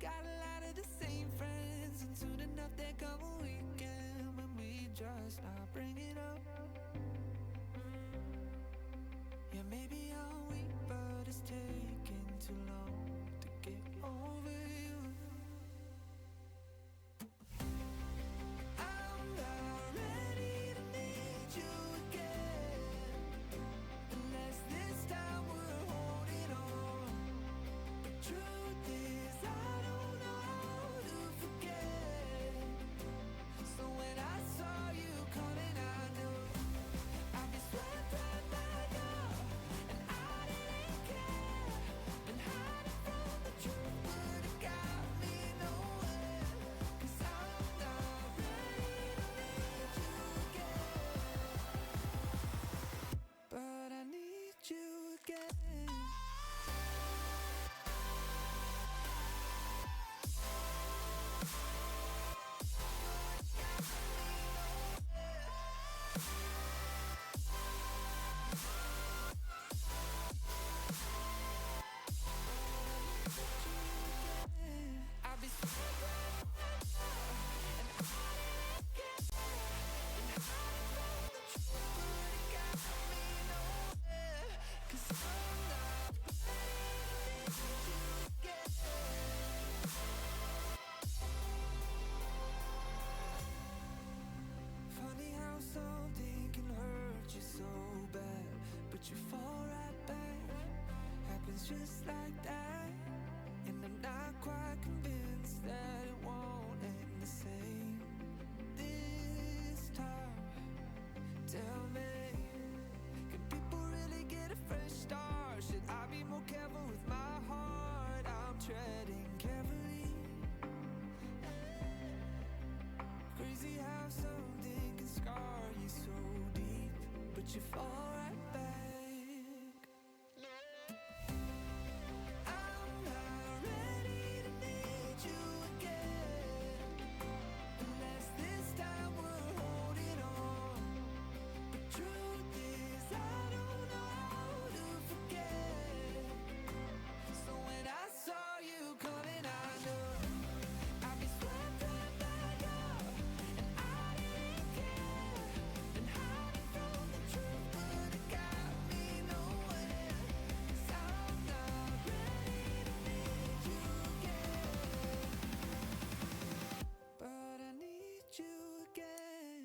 got a lot of the same friends, and soon enough there come a weekend when we just not bring it up. Yeah, maybe I'm weak, but it's taking too long to get over you. I'm not ready to need you again, unless this time we're holding on. The truth is I don't know how to forget. So when I saw you coming, I knew I'd be swept right back up, and I didn't care. Been hiding from the truth, but it got me nowhere. 'Cause I'm not ready to need you again, but I need you again. I'll be swept right back up, and I didn't care. Been hiding from the truth, but it got me nowhere. 'Cause I'm not ready to need you again. Funny how something can hurt you so bad, but you fall right back. Happens just like that. And I'm not quite convinced that it won't end the same this time. Tell me, can people really get a fresh start? Should I be more careful with my heart? I'm treading carefully. Crazy how something can scar you so deep, but you fall right back. I'm not ready to need you again, unless this time we're holding on. The truth is I don't know how to forget. So when I saw you coming, I knew I'd be swept right back up, and I didn't care. Been hiding from the truth, but it got me nowhere. 'Cause I'm not ready to need you again, but I need you again.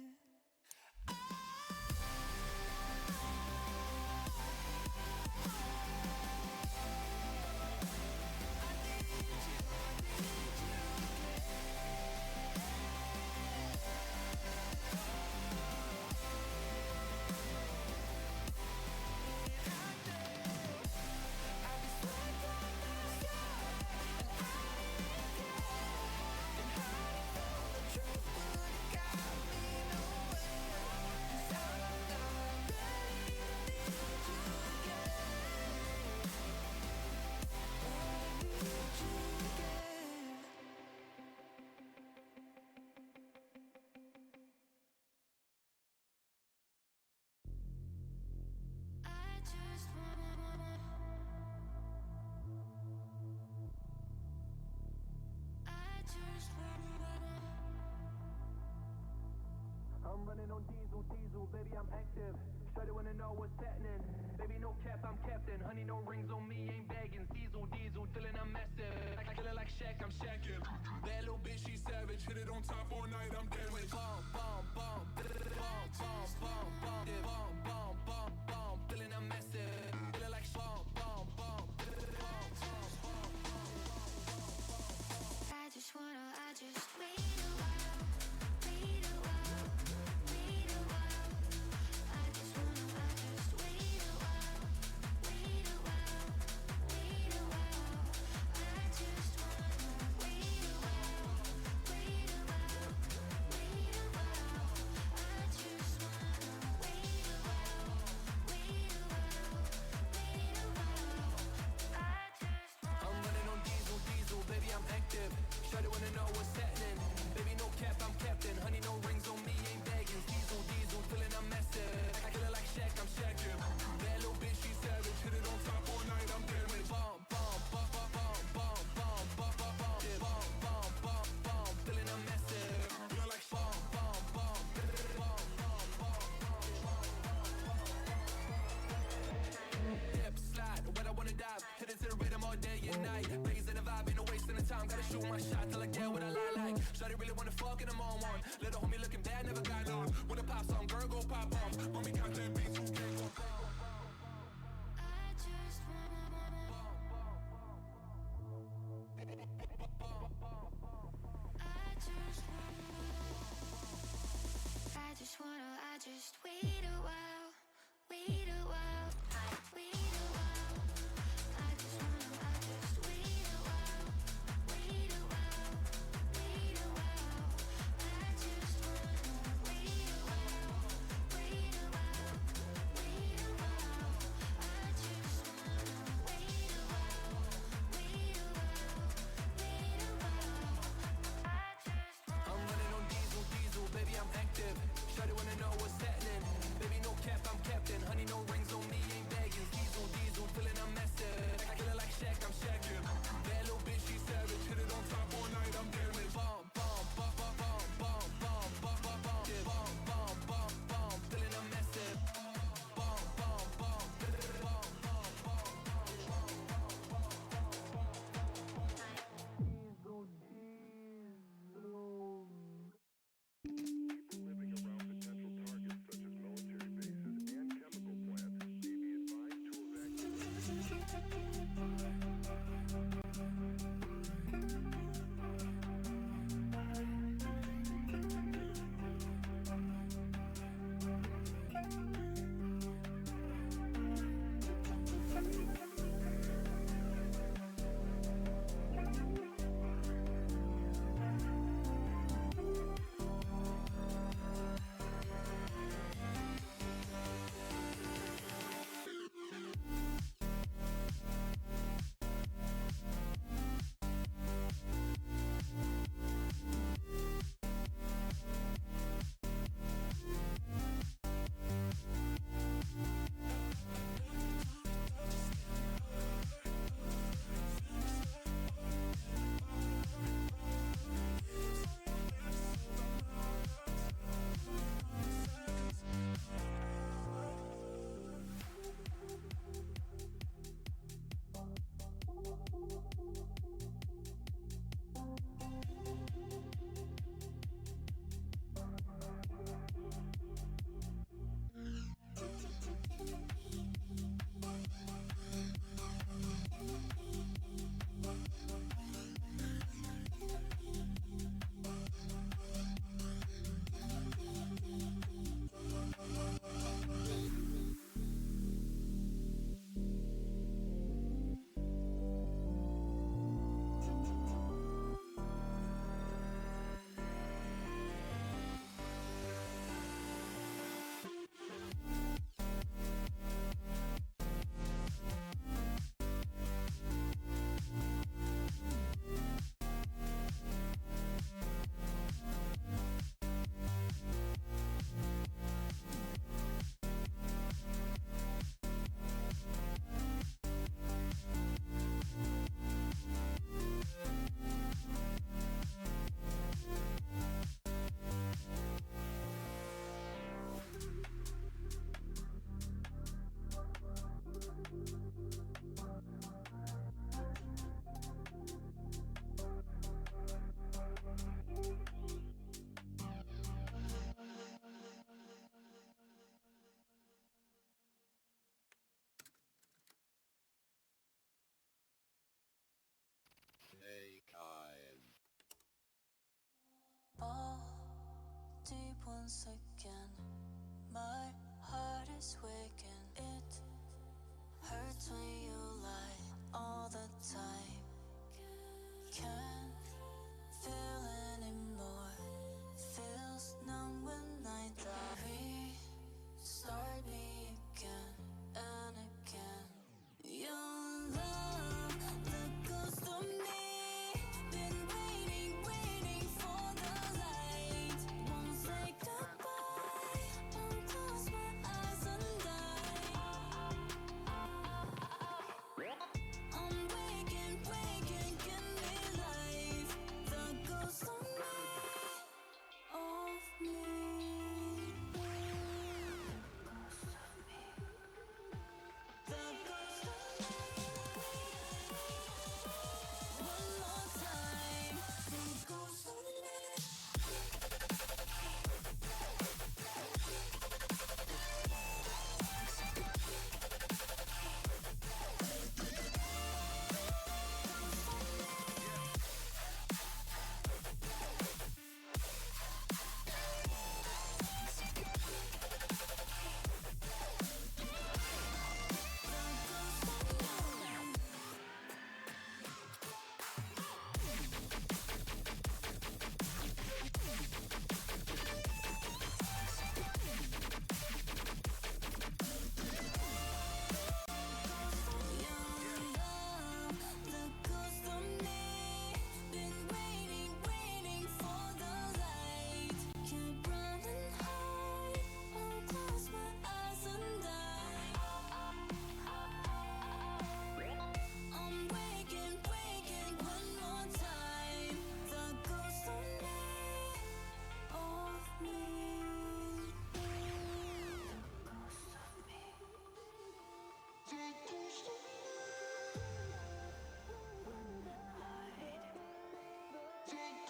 I'm running on diesel, baby, I'm active. Shawty wanna know what's happening. Baby, no cap, I'm captain. Honey, no rings on me, ain't bagging. Diesel, feeling I'm massive. I kill it like Shaq, I'm shacking. Bad little bitch, she savage. Hit it on top all night, I'm damaged. Bomb, bomb, bomb, bomb, bomb, bomb, bomb, yeah, bomb, bomb, bomb, bomb. Feeling I'm massive. Feeling like bomb, bomb, bomb, bomb, bomb, bomb. I just wait a while, wait a while, wait a while. I just wait a while, wait a while, wait a while. I just wanna wait a while, wait a while, wait once again. My heart is waking. It hurts when you lie all the time. Can't feel anymore. Feels numb when I die. Restart me again and again. Your love, the ghost of me. Been waiting for the light. Won't say goodbye. Won't close my eyes and die. I'm waking, give me life. The ghost of me. The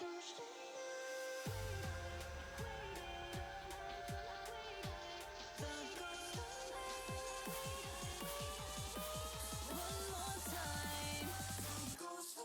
ghost of one more time. The ghost of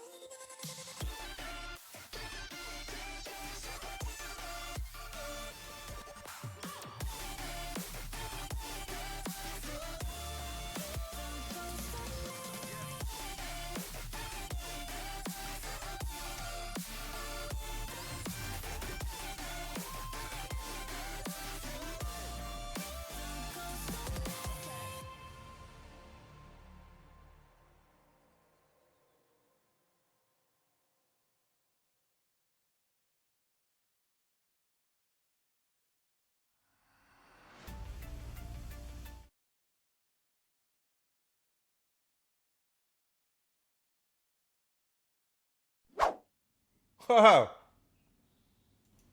Haha.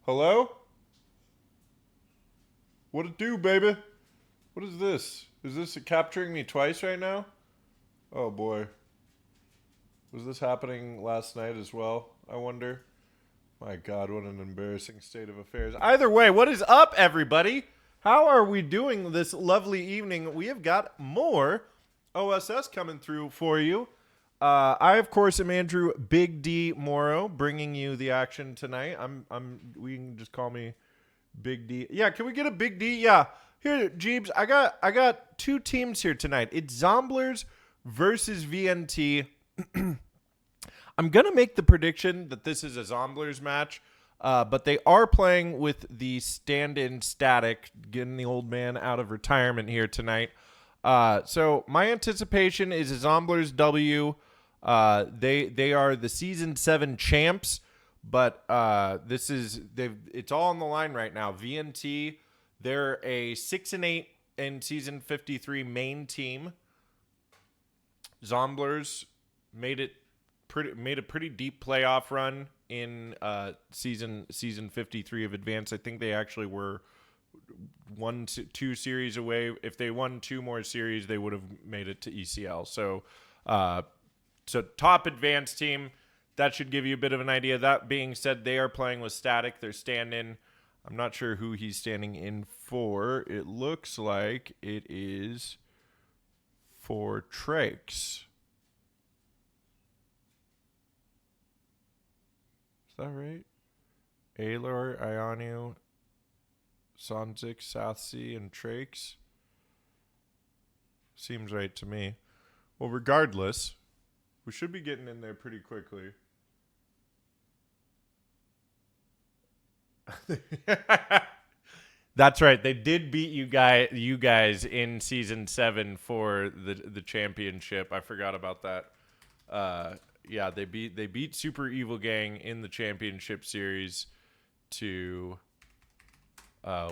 Hello? What it do, baby? What is this? Is this capturing me twice right now? Oh boy. Was this happening last night as well? I wonder. My God, what an embarrassing state of affairs. Either way, what is up, everybody? How are we doing this lovely evening? We have got more OSS coming through for you. I, of course, am Andrew Big D Morrow, bringing you the action tonight. We can just call me Big D. Yeah, can we get a Big D? Yeah. Here, Jeebs, I got two teams here tonight. It's Zomblers versus VNT. I'm going to make the prediction that this is a Zomblers match, but they are playing with the stand-in Static, getting the old man out of retirement here tonight. So my anticipation is a Zomblers W. They are the Season 7 champs, but it's all on the line right now. VNT, they're a 6-8 in Season 53 main team. Zomblers made a pretty deep playoff run in season 53 of Advance. I think they actually were 1-2 series away. If they won 2 more series, they would have made it to ECL. So top Advance team. That should give you a bit of an idea. That being said, they are playing with Static. They're stand-in. I'm not sure who he's standing in for. It looks like it is for Trakes. Is that right? Aylor, Ionu, Sonzik, Southsea, and Trakes. Seems right to me. Well, regardless, we should be getting in there pretty quickly. That's right. They did beat you guys in season 7 for the championship. I forgot about that. Yeah, they beat Super Evil Gang in the championship series to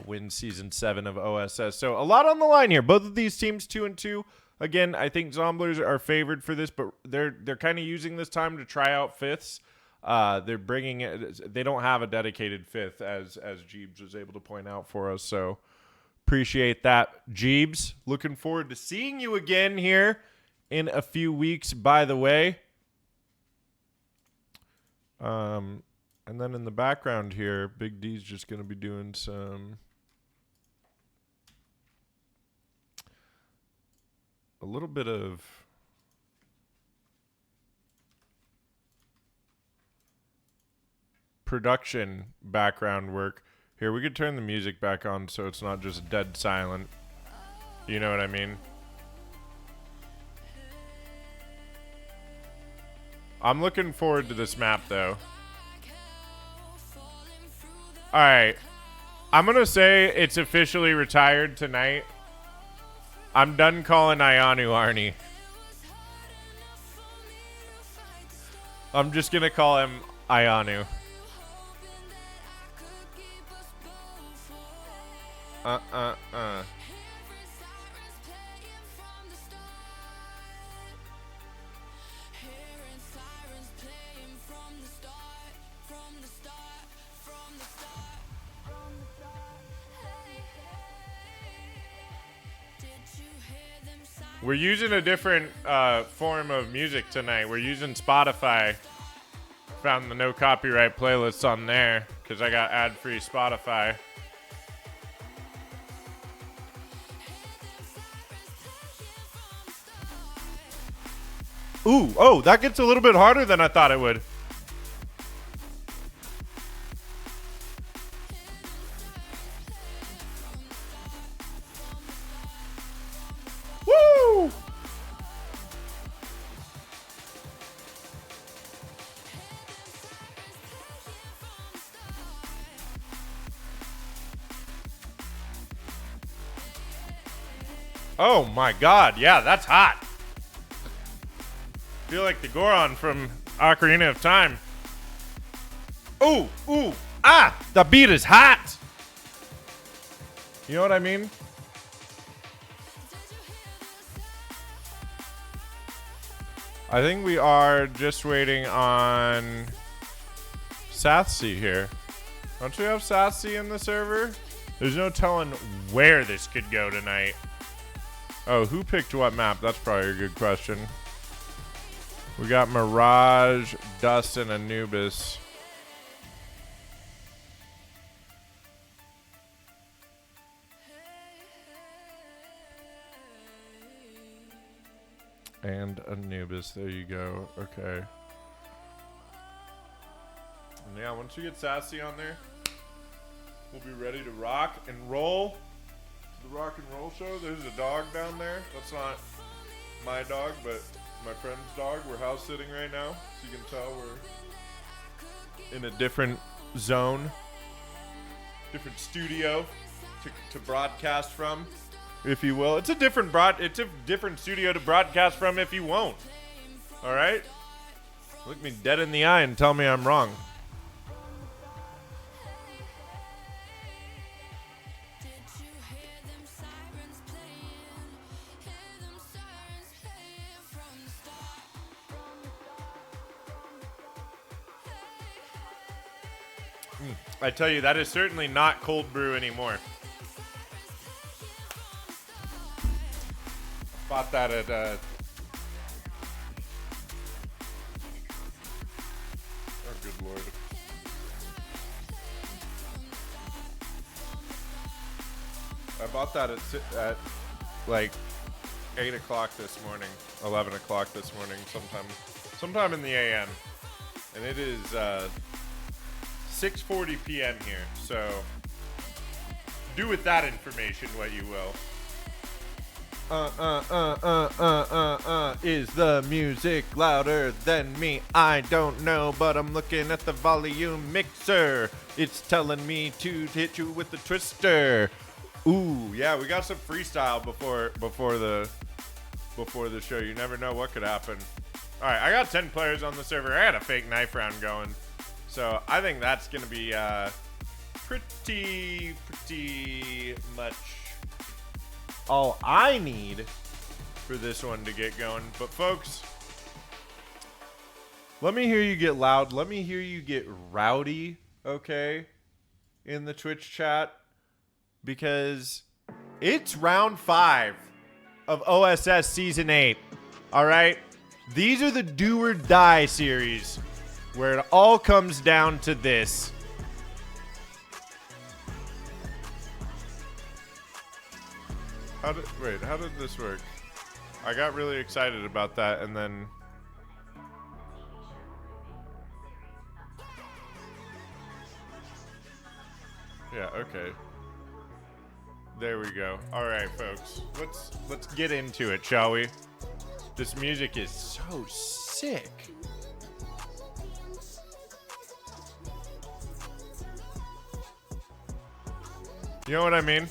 win season 7 of OSS. So a lot on the line here. Both of these teams 2-2. Again, I think Zomblers are favored for this, but they're kind of using this time to try out fifths. They're bringing it. They don't have a dedicated fifth, as Jeebs was able to point out for us. So appreciate that, Jeebs. Looking forward to seeing you again here in a few weeks. By the way, and then in the background here, Big D's just going to be doing a little bit of production background work. Here, we could turn the music back on so it's not just dead silent. You know what I mean? I'm looking forward to this map, though. Alright. I'm going to say it's officially retired tonight. I'm done calling Ayanu Arnie. I'm just going to call him Ayanu. We're using a different form of music tonight. We're using Spotify. Found the no copyright playlists on there because I got ad-free Spotify. Ooh, oh, that gets a little bit harder than I thought it would. Woo! Oh my god, yeah, that's hot. Feel like the Goron from Ocarina of Time. Ooh, ooh, ah! The beat is hot! You know what I mean? I think we are just waiting on Southsea here. Don't we have Southsea in the server? There's no telling where this could go tonight. Oh, who picked what map? That's probably a good question. We got Mirage, Dust, and Anubis. And Anubis, there you go. Okay. And yeah, once we get Sassy on there, we'll be ready to rock and roll. The rock and roll show. There's a dog down there. That's not my dog, but my friend's dog. We're house sitting right now, so you can tell we're in a different zone, different studio to broadcast from, if you will. It's a different studio to broadcast from, if you won't. All right, look me dead in the eye and tell me I'm wrong. I tell you, that is certainly not cold brew anymore. Bought that at oh, good lord. I bought that at like 8 o'clock this morning, 11 o'clock this morning, sometime in the AM, and it is 6:40 p.m. here, so Do with that information what you will. Is the music louder than me? I don't know, but I'm looking at the volume mixer. It's telling me to hit you with the twister. Ooh, yeah, we got some freestyle before the show. You never know what could happen. All right, I got 10 players on the server. I had a fake knife round going, so I think that's gonna be pretty much all I need for this one to get going. But folks, let me hear you get loud. Let me hear you get rowdy, okay, in the Twitch chat, because it's round 5 of OSS Season 8, all right? These are the do or die series where it all comes down to this. How did this work? I got really excited about that, and then... Yeah, okay. There we go. All right, folks. Let's get into it, shall we? This music is so sick. You know what I mean?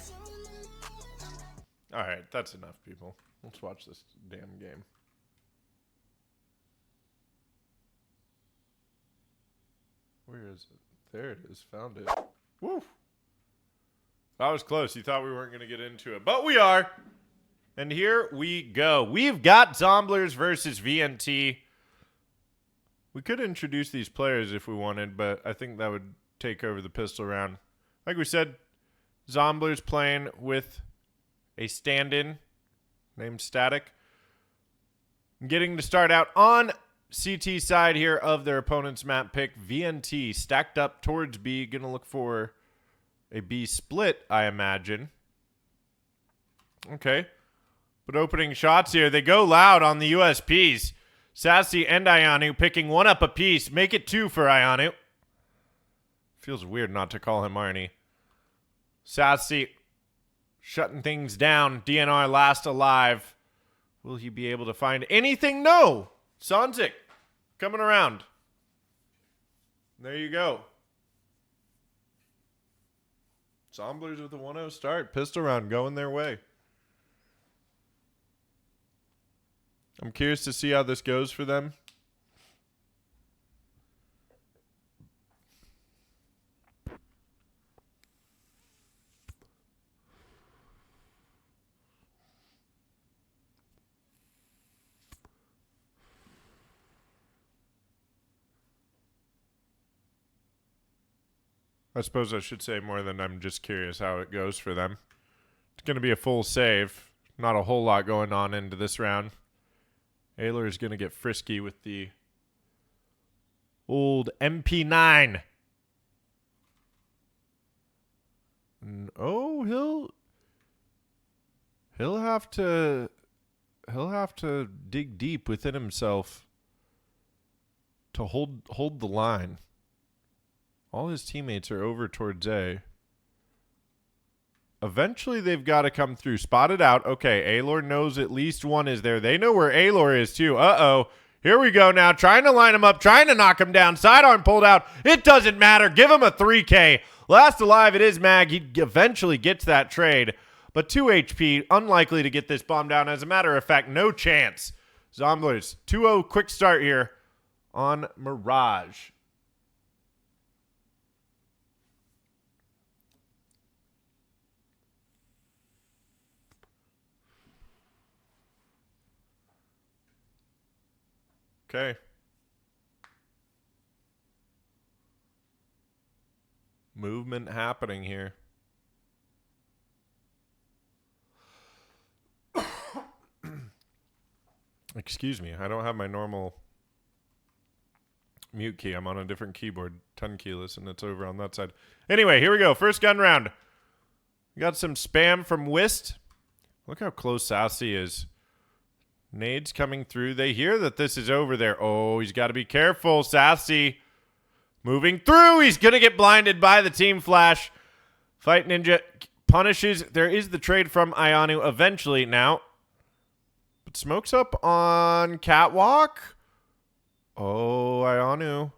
All right, that's enough, people. Let's watch this damn game. Where is it? There it is. Found it. Woo! That was close. You thought we weren't going to get into it, but we are. And here we go. We've got Zomblers versus VNT. We could introduce these players if we wanted, but I think that would take over the pistol round. Like we said, Zomblers playing with a stand-in named Static. Getting to start out on CT side here of their opponent's map pick. VNT stacked up towards B. Going to look for a B split, I imagine. Okay. But opening shots here. They go loud on the USPs. Sassy and Ianu picking one up apiece. Make it 2 for Ianu. Feels weird not to call him Arnie. Sassy shutting things down. DNR last alive. Will he be able to find anything? No. Sonzik coming around. There you go. Zomblers with a 1-0 start. Pistol round going their way. I'm curious to see how this goes for them. I suppose I should say more than I'm just curious how it goes for them. It's going to be a full save. Not a whole lot going on into this round. Ayler is going to get frisky with the old MP9. And, oh, he'll have to dig deep within himself to hold the line. All his teammates are over towards A. Eventually, they've got to come through. Spotted out. Okay, Aylor knows at least one is there. They know where Aylor is, too. Uh-oh. Here we go now. Trying to line him up. Trying to knock him down. Sidearm pulled out. It doesn't matter. Give him a 3K. Last alive, it is Mag. He eventually gets that trade. But 2 HP. Unlikely to get this bomb down. As a matter of fact, no chance. Zomblers. 2-0 quick start here on Mirage. Okay. Movement happening here. Excuse me. I don't have my normal mute key. I'm on a different keyboard. 10 keyless, and it's over on that side. Anyway, here we go. First gun round. We got some spam from Whist. Look how close Sassy is. Nades coming through. They hear that this is over there. Oh, he's got to be careful. Sassy moving through. He's going to get blinded by the team flash. Fight Ninja punishes. There is the trade from Ianu eventually now. But smokes up on Catwalk. Oh, Ianu.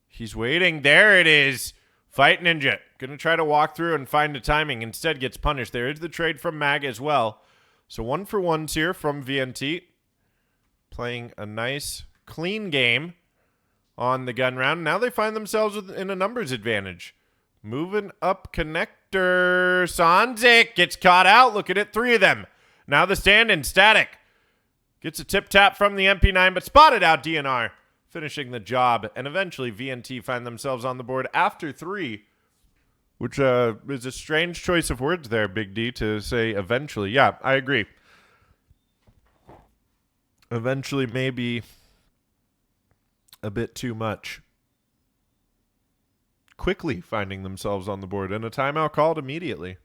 He's waiting. There it is. Fight Ninja. Going to try to walk through and find the timing. Instead gets punished. There is the trade from Mag as well. So 1-for-1s here from VNT. Playing a nice, clean game on the gun round. Now they find themselves in a numbers advantage. Moving up connector. Sanzik gets caught out. Look at it. 3 of them. Now the stand-in. Static. Gets a tip-tap from the MP9, but spotted out DNR. Finishing the job. And eventually VNT find themselves on the board after 3. Which is a strange choice of words there, Big D, to say eventually. Yeah, I agree. Eventually maybe a bit too much. Quickly finding themselves on the board and a timeout called immediately.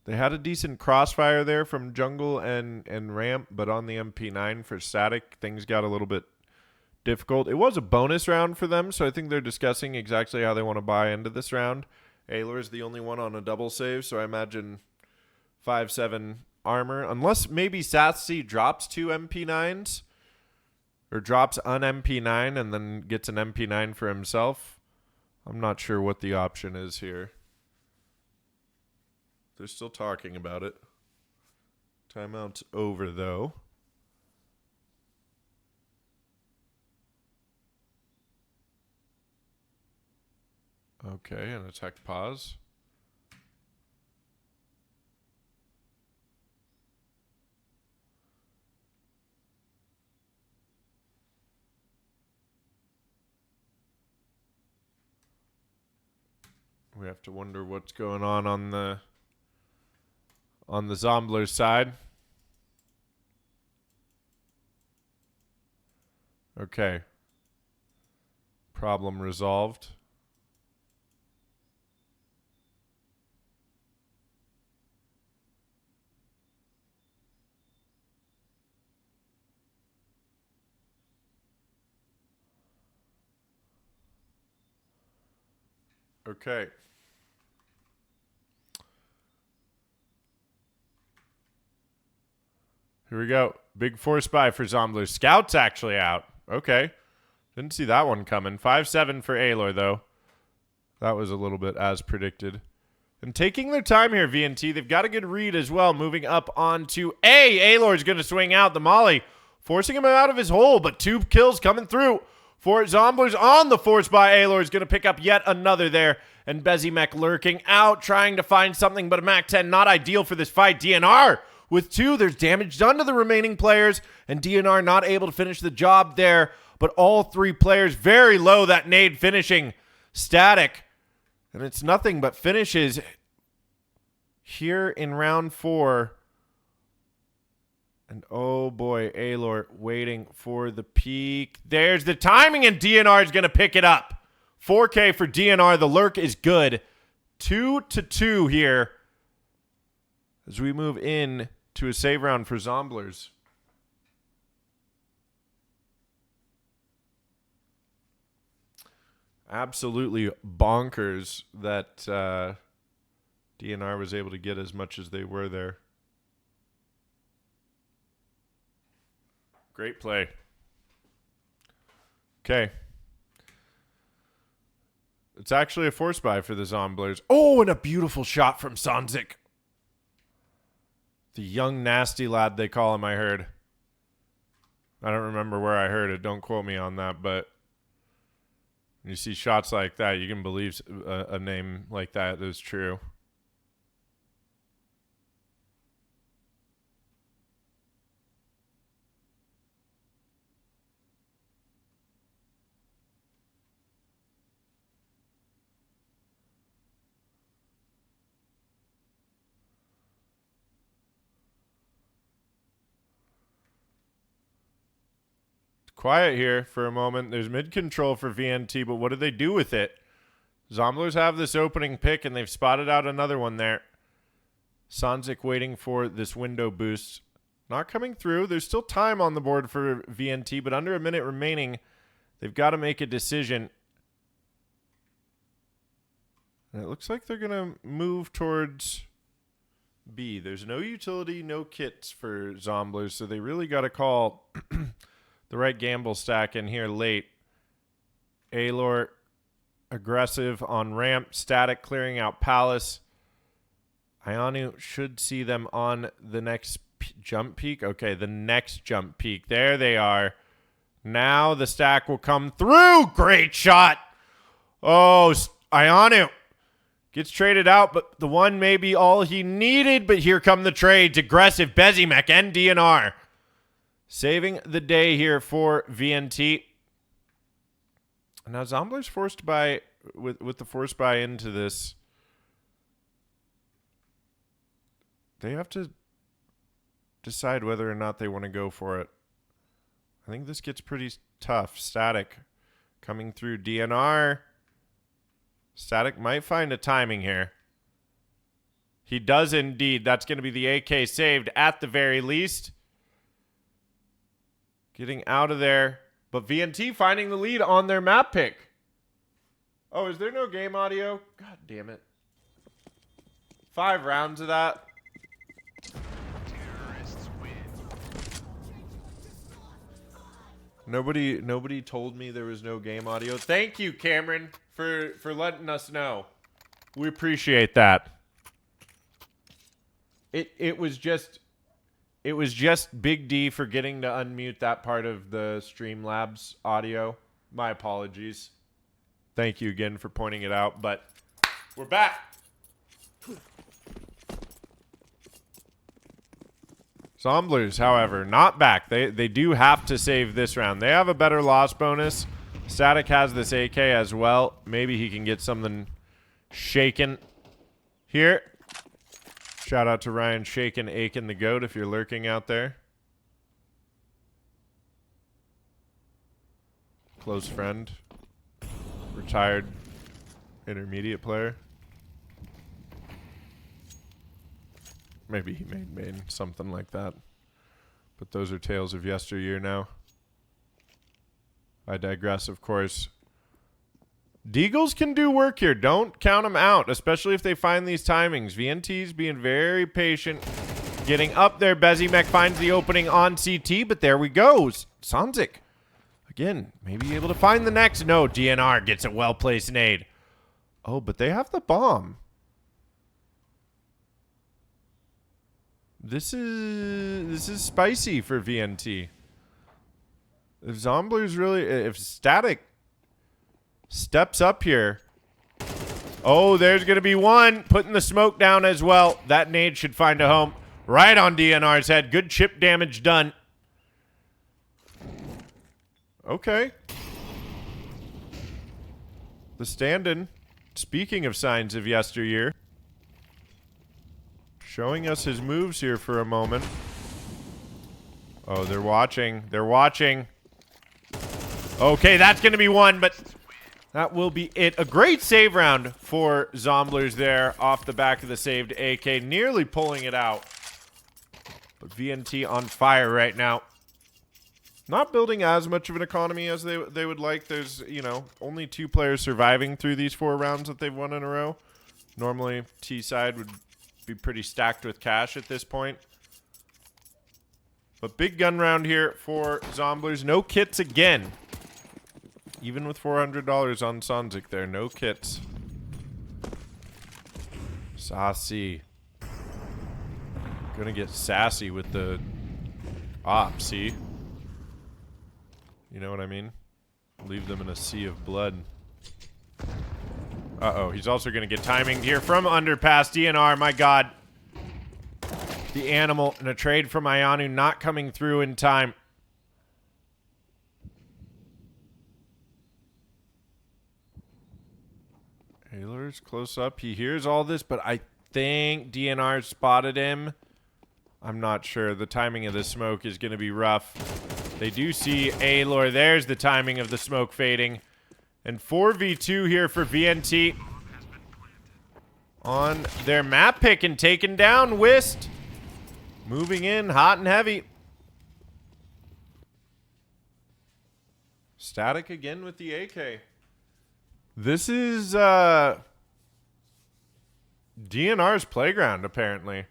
They had a decent crossfire there from Jungle and Ramp, but on the MP9 for Static, things got a little bit difficult. It was a bonus round for them, so I think they're discussing exactly how they want to buy into this round. Aylor is the only one on a double save, so I imagine 5-7 armor. Unless maybe Satsy drops 2 MP9s, or drops an MP9 and then gets an MP9 for himself. I'm not sure what the option is here. They're still talking about it. Timeout's over, though. Okay, and attack pause. We have to wonder what's going on the Zomblers side. Okay. Problem resolved. Okay. Here we go. Big force buy for Zomblers. Scout's actually out. Okay. Didn't see that one coming. 5-7 for Aylor, though. That was a little bit as predicted. And taking their time here, VNT. They've got a good read as well. Moving up onto A. Aylor's going to swing out the molly, forcing him out of his hole, but 2 kills coming through for Zomblers on the force by Aylor. Is going to pick up yet another there. And Bezimek lurking out, trying to find something, but a MAC-10 not ideal for this fight. DNR with 2. There's damage done to the remaining players, and DNR not able to finish the job there. But all 3 players very low. That nade finishing Static. And it's nothing but finishes here in round 4. And oh boy, Aylor waiting for the peak. There's the timing, and DNR is going to pick it up. 4K for DNR. The lurk is good. 2-2 here as we move in to a save round for Zomblers. Absolutely bonkers that DNR was able to get as much as they were there. Great play. Okay. It's actually a force buy for the Zomblers. Oh, and a beautiful shot from Sanzik. The young nasty lad they call him, I heard. I don't remember where I heard it. Don't quote me on that, but when you see shots like that, you can believe a name like that is true. Quiet here for a moment. There's mid control for VNT, but what do they do with it? Zomblers have this opening pick, and they've spotted out another one there. Sanzik waiting for this window boost. Not coming through. There's still time on the board for VNT, but under a minute remaining. They've got to make a decision. And it looks like they're going to move towards B. There's no utility, no kits for Zomblers, so they really got to call the right gamble stack in here late. Alor aggressive on ramp, Static clearing out Palace. Ionu should see them on the next jump peak. Okay, the next jump peak. There they are. Now the stack will come through. Great shot. Oh, Ionu gets traded out, but the one may be all he needed. But here come the trades. Aggressive Bezimek and DNR. Saving the day here for VNT. Now Zomblers forced by with the force buy into this. They have to decide whether or not they want to go for it. I think this gets pretty tough. Static coming through DNR. Static might find a timing here. He does indeed. That's going to be the AK saved at the very least. Getting out of there. But VNT finding the lead on their map pick. Oh, is there no game audio? God damn it. 5 rounds of that. Nobody told me there was no game audio. Thank you, Cameron, for letting us know. We appreciate that. It was just Big D forgetting to unmute that part of the Streamlabs audio. My apologies. Thank you again for pointing it out, but we're back. Zomblers, however, not back. They do have to save this round. They have a better loss bonus. Static has this AK as well. Maybe he can get something shaken here. Shout out to Ryan Shaken Aiken the GOAT if you're lurking out there. Close friend. Retired intermediate player. Maybe he made main, something like that. But those are tales of yesteryear now. I digress, of course. Deagles can do work here. Don't count them out, especially if they find these timings. VNT's being very patient. Getting up there. Bezimek finds the opening on CT, but there we go. Sanzik, again, maybe able to find the next. No, DNR gets a well-placed nade. Oh, but they have the bomb. This is spicy for VNT. If Zomblers really, if Static steps up here. Oh, there's going to be one. Putting the smoke down as well. That nade should find a home. Right on DNR's head. Good chip damage done. Okay. The stand-in. Speaking of signs of yesteryear. Showing us his moves here for a moment. Oh, they're watching. They're watching. Okay, that's going to be one, but that will be it. A great save round for Zomblers there off the back of the saved AK. Nearly pulling it out. But VNT on fire right now. Not building as much of an economy as they would like. There's, you know, only 2 players surviving through these 4 rounds that they've won in a row. Normally, T-side would be pretty stacked with cash at this point. But big gun round here for Zomblers. No kits again. Even with $400 on Sanzik there. No kits. Sassy. Gonna get sassy with the op, see? You know what I mean? Leave them in a sea of blood. Uh-oh, he's also going to get timing here from underpass. DNR, my God. The animal and a trade from Ionu not coming through in time. Taylor's close up. He hears all this, but I think DNR spotted him. I'm not sure. The timing of the smoke is going to be rough. They do see Alor. There's the timing of the smoke fading. And 4v2 here for VNT. On their map pick and taken down. Whist. Moving in hot and heavy. Static again with the AK. This is DNR's playground, apparently.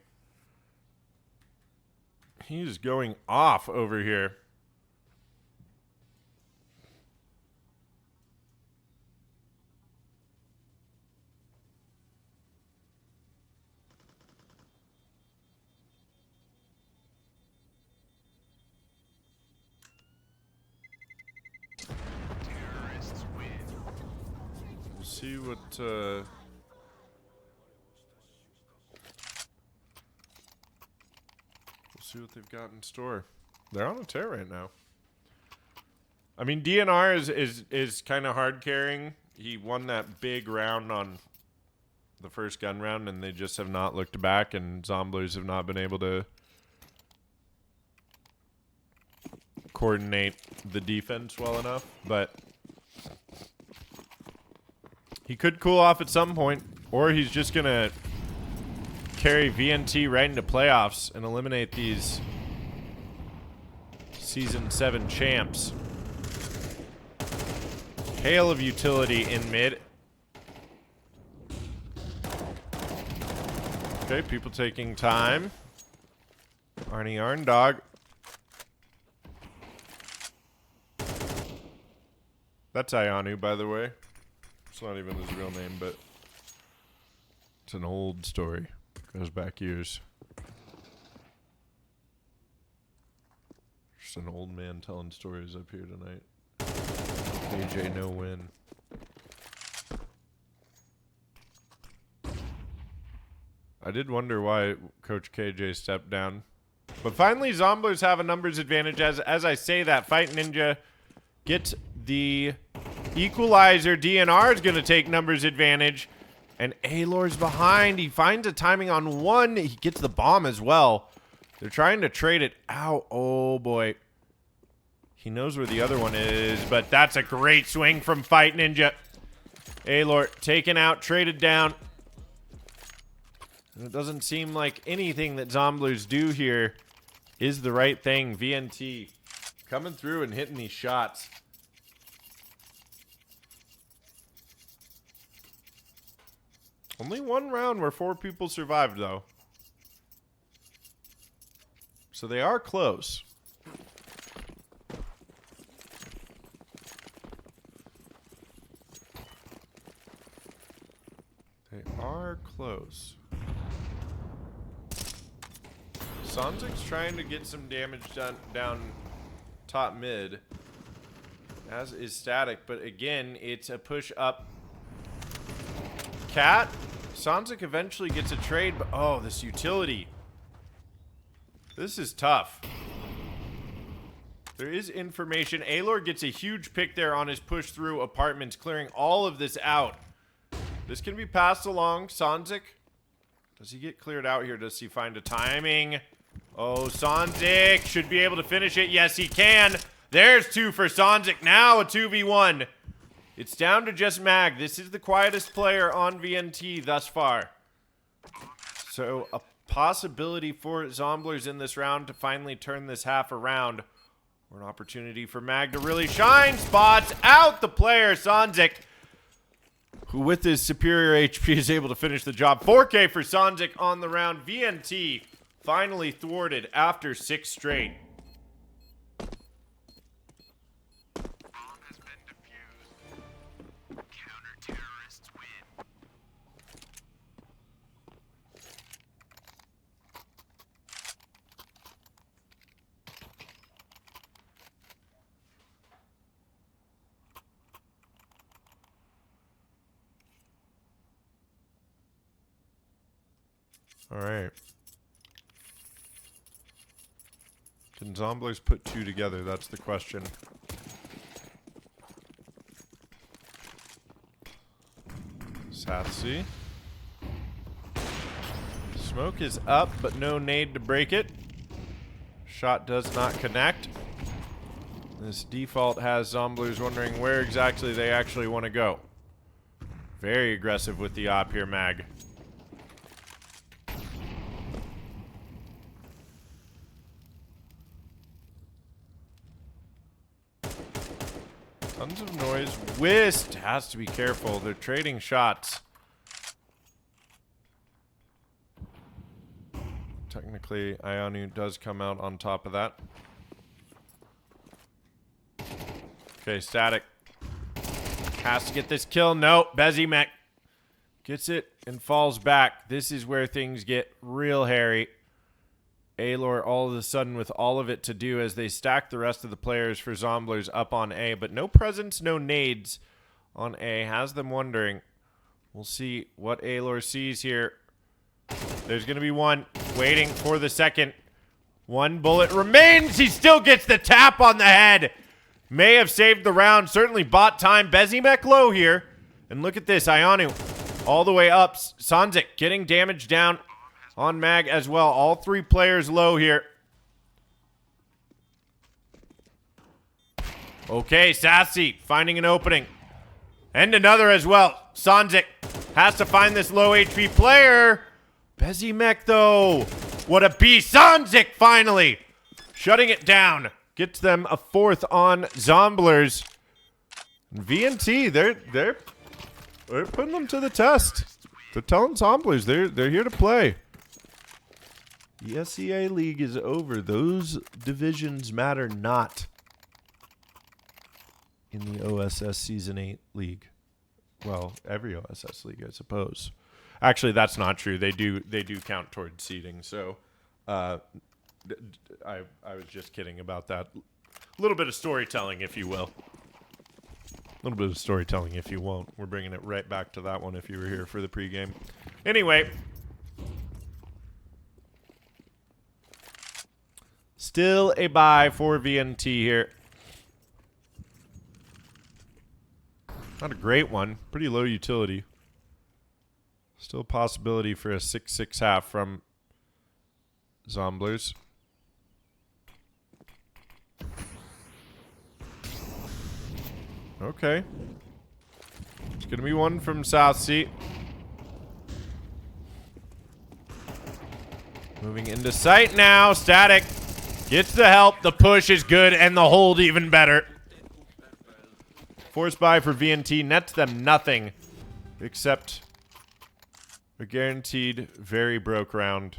He's going off over here. We'll see what, we'll see what they've got in store. They're on a tear right now. I mean, DNR is kind of hard carrying. He won that big round on the first gun round, and they just have not looked back, and Zomblers have not been able to coordinate the defense well enough, but he could cool off at some point, or he's just going to carry VNT right into playoffs and eliminate these Season 7 champs. Hail of utility in mid. Okay, people taking time. Arnie Arndog. That's Ayanu, by the way. It's not even his real name, but it's an old story. Goes back years. Just an old man telling stories up here tonight. KJ no win. I did wonder why Coach KJ stepped down. But finally, Zomblers have a numbers advantage. As I say that, Fight Ninja gets the equalizer. DNR is going to take numbers advantage. And Alor's behind. He finds a timing on one. He gets the bomb as well. They're trying to trade it out. Oh, boy. He knows where the other one is, but that's a great swing from Fight Ninja. Alor taken out, traded down. And it doesn't seem like anything that Zomblers do here is the right thing. VNT coming through and hitting these shots. Only one round where 4 people survived, though. So they are close. They are close. Sanzik's trying to get some damage down top mid, as is Static, but again, it's a push up. Cat, Sanzik eventually gets a trade, but oh, this utility. This is tough. There is information. Alor gets a huge pick there on his push through apartments, clearing all of this out. This can be passed along. Sanzik, does he get cleared out here? Does he find a timing? Oh, Sanzik should be able to finish it. Yes, he can. There's 2 for Sanzik. Now a 2v1. It's down to just Mag. This is the quietest player on VNT thus far. So a possibility for Zomblers in this round to finally turn this half around. Or an opportunity for Mag to really shine. Spots out the player, Sanzik, who with his superior HP is able to finish the job. 4K for Sanzik on the round. VNT finally thwarted after 6 straight. All right. Can Zomblers put 2 together? That's the question. Satsy. Smoke is up, but no nade to break it. Shot does not connect. This default has Zomblers wondering where exactly they actually want to go. Very aggressive with the op here, Mag. Tons of noise. Whist has to be careful. They're trading shots. Technically, Ionu does come out on top of that. Okay, Static has to get this kill. No, Bezimek gets it and falls back. This is where things get real hairy. Aelor all of a sudden with all of it to do as they stack the rest of the players for Zomblers up on A, but no presence, no nades on A. Has them wondering. We'll see what Aelor sees here. There's going to be one waiting for the second. One bullet remains. He still gets the tap on the head. May have saved the round. Certainly bought time. Bezimek low here. And look at this. Ionu all the way up. Sanzik getting damage down on Mag as well. All three players low here. Okay, Sassy finding an opening. And another as well. Sanzik has to find this low HP player. Bezimek, though. What a beast. Sanzik finally shutting it down. Gets them a fourth on Zomblers. VNT, they're putting them to the test. They're telling Zomblers they're here to play. The SCA League is over. Those divisions matter not in the OSS Season 8 League. Well, every OSS League, I suppose. Actually, that's not true. They do count towards seeding. So, I was just kidding about that. A little bit of storytelling, if you will. A little bit of storytelling, if you won't. We're bringing it right back to that one if you were here for the pregame. Anyway. Still a bye for VNT here. Not a great one. Pretty low utility. Still a possibility for a 6-6 half from Zomblers. Okay. It's going to be one from South Sea. Moving into sight now. Static gets the help. The push is good and the hold even better. Force buy for VNT nets them nothing except a guaranteed very broke round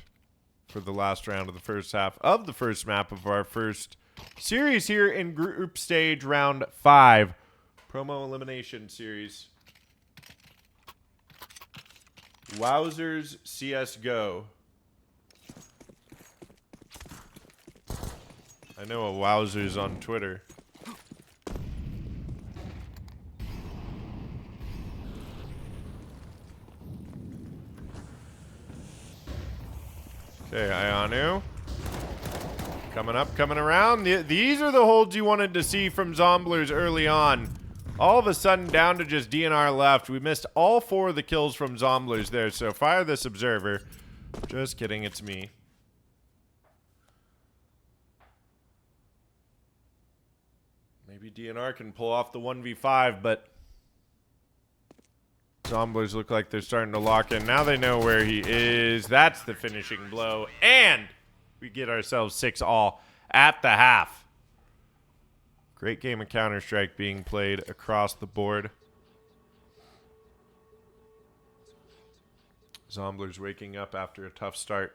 for the last round of the first half of the first map of our first series here in group stage round 5. Promo elimination series. Wowzers CSGO. I know a Wowzers on Twitter. Okay, Ionu. Coming up, coming around. These are the holds you wanted to see from Zomblers early on. All of a sudden, down to just DNR left. We missed all 4 of the kills from Zomblers there, so fire this observer. Just kidding, it's me. Maybe DNR can pull off the 1v5, but Zomblers look like they're starting to lock in. Now they know where he is. That's the finishing blow. And we get ourselves 6 all at the half. Great game of Counter-Strike being played across the board. Zomblers waking up after a tough start.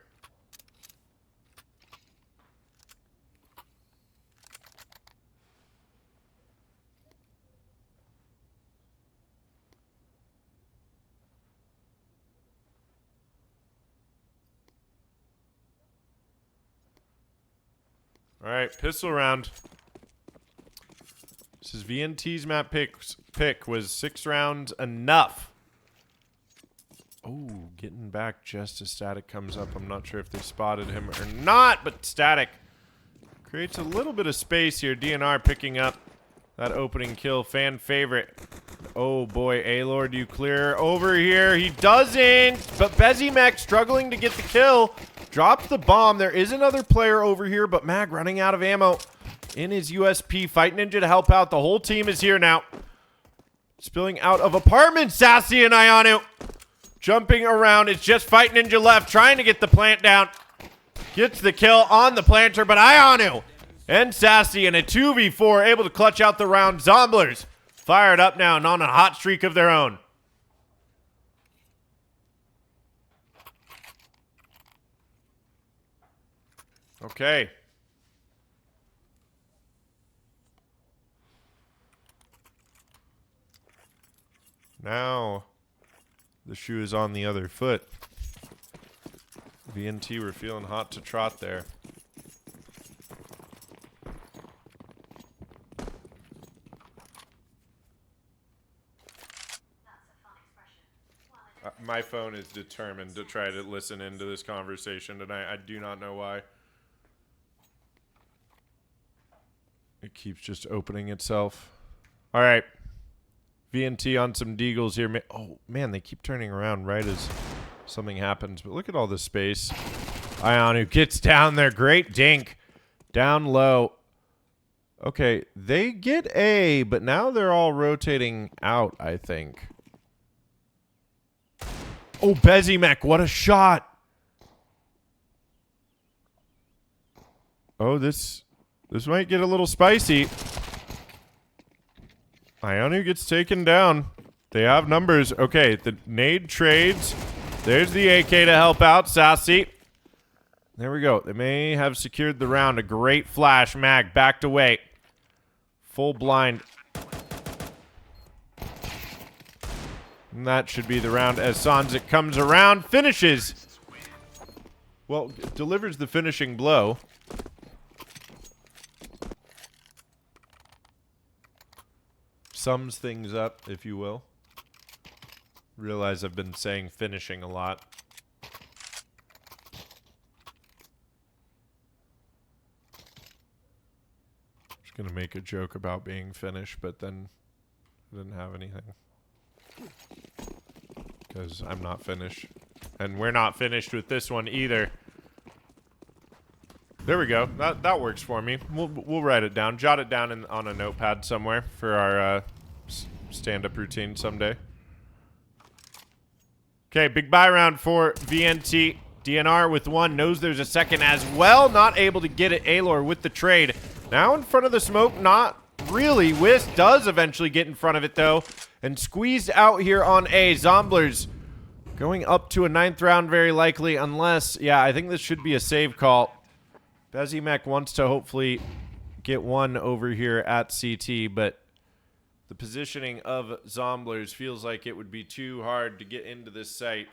All right, pistol round. This is VNT's map pick. Was 6 rounds enough? Oh, getting back just as Static comes up. I'm not sure if they spotted him or not, but Static creates a little bit of space here. DNR picking up that opening kill. Fan favorite. Oh boy, Aelor, do you clear over here? He doesn't, but Bezimek struggling to get the kill. Drops the bomb. There is another player over here, but Mag running out of ammo in his USP. Fight Ninja to help out. The whole team is here now. Spilling out of apartments. Sassy and Ionu jumping around. It's just Fight Ninja left, trying to get the plant down. Gets the kill on the planter, but Ionu and Sassy in a 2v4 able to clutch out the round. Zomblers fired up now and on a hot streak of their own. Okay. Now the shoe is on the other foot. VNT, we're feeling hot to trot there. My phone is determined to try to listen into this conversation tonight. I do not know why. It keeps just opening itself. All right. VNT on some deagles here. Oh, man, they keep turning around right as something happens. But look at all this space. Ionu gets down there. Great dink. Down low. Okay, they get A, but now they're all rotating out, I think. Oh, Bezimek, what a shot. Oh, this might get a little spicy. Ionu gets taken down. They have numbers. Okay, the nade trades. There's the AK to help out. Sassy. There we go. They may have secured the round. A great flash. Mag backed away. Full blind. And that should be the round as Sanzik comes around. Finishes. Well, delivers the finishing blow. Sums things up, if you will. Realize I've been saying finishing a lot. Just gonna make a joke about being finished, but then I didn't have anything. Because I'm not finished. And we're not finished with this one either. There we go. That works for me. We'll write it down. Jot it down on a notepad somewhere for our stand-up routine someday. Okay, big buy round for VNT. DNR with one. Knows there's a second as well. Not able to get it. Alor with the trade. Now in front of the smoke. Not really. Whisk does eventually get in front of it, though. And squeezed out here on A. Zomblers going up to a 9th round very likely. Unless, yeah, I think this should be a save call. Bezimek wants to hopefully get one over here at CT, but the positioning of Zomblers feels like it would be too hard to get into this site.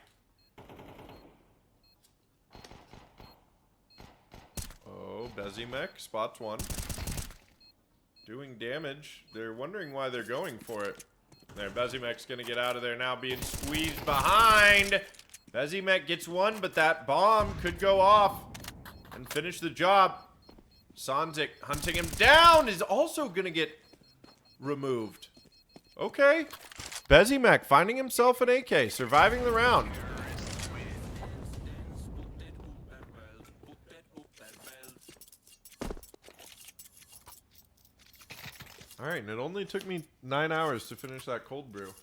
Oh, Bezimek spots one. Doing damage. They're wondering why they're going for it. There, Bezimek's going to get out of there now, being squeezed behind. Bezimek gets one, but that bomb could go off and finish the job. Sanzik hunting him down is also going to get removed. Okay. Bezimek finding himself an AK, surviving the round. All right, and it only took me 9 hours to finish that cold brew.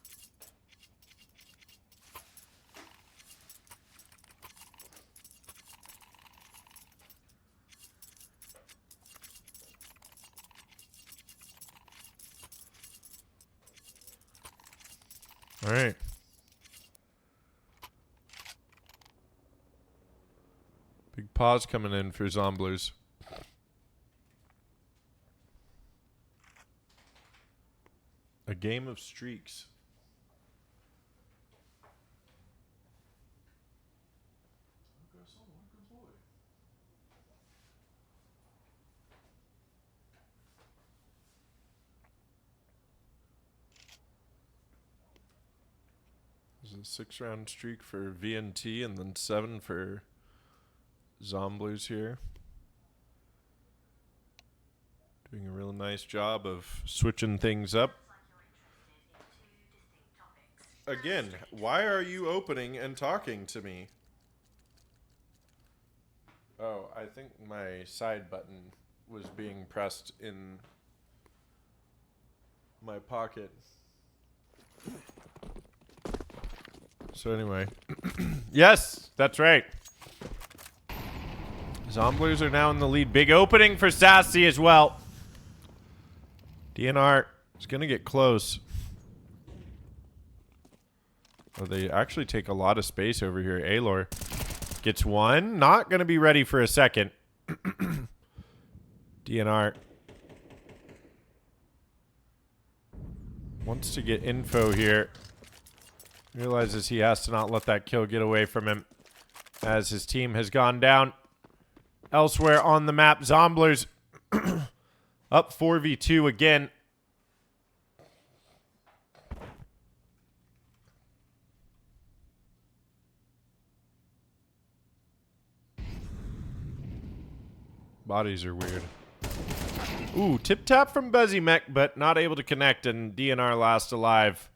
All right. Big pause coming in for Zomblers. A game of streaks. There's a 6-round streak for VNT and then 7 for Zomblers here. Doing a real nice job of switching things up. Again, why are you opening and talking to me? Oh, I think my side button was being pressed in my pocket. So anyway, yes, that's right. Zomblers are now in the lead. Big opening for Sassy as well. DNR is going to get close. Oh, they actually take a lot of space over here. Alor gets one. Not going to be ready for a second. DNR wants to get info here. Realizes he has to not let that kill get away from him as his team has gone down. Elsewhere on the map, Zomblers up 4v2 again. Bodies are weird. Ooh, tip tap from Bezimek, but not able to connect, and DNR last alive.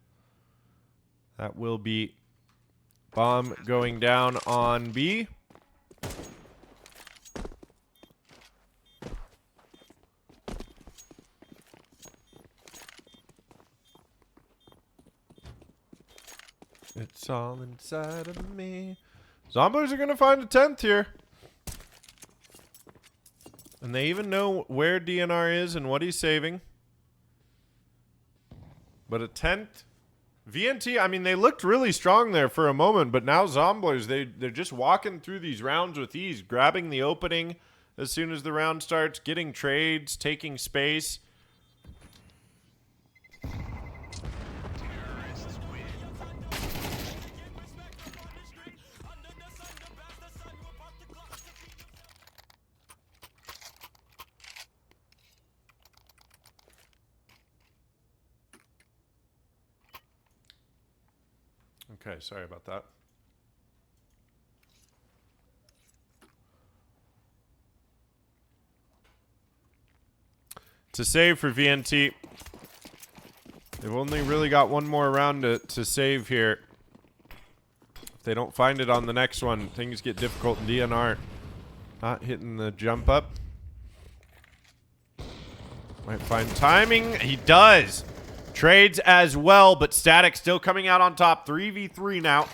That will be bomb going down on B. It's all inside of me. Zomblers are going to find a 10th here. And they even know where DNR is and what he's saving. But a 10th. VNT, I mean, they looked really strong there for a moment, but now Zomblers, they're just walking through these rounds with ease, grabbing the opening as soon as the round starts, getting trades, taking space. Okay, sorry about that. It's a save for VNT. They've only really got one more round to save here. If they don't find it on the next one, things get difficult in DNR. Not hitting the jump up. Might find timing. He does. Trades as well, but Static still coming out on top. 3v3 now.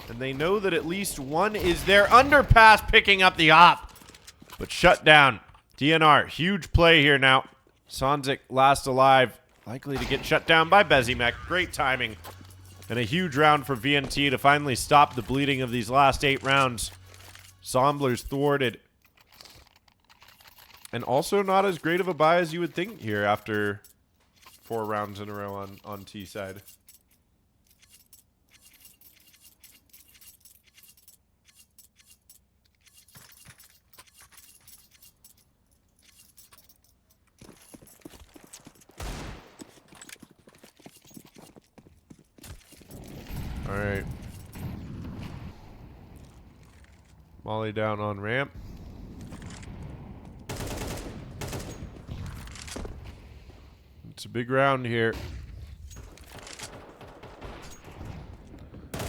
And they know that at least one is there. Underpass picking up the op. But shut down. DNR, huge play here now. Sonzik last alive. Likely to get shut down by Bezimek. Great timing. And a huge round for VNT to finally stop the bleeding of these last 8 rounds. Zomblers thwarted. And also not as great of a buy as you would think here after 4 rounds in a row on T side. All right. Molly down on ramp. It's a big round here.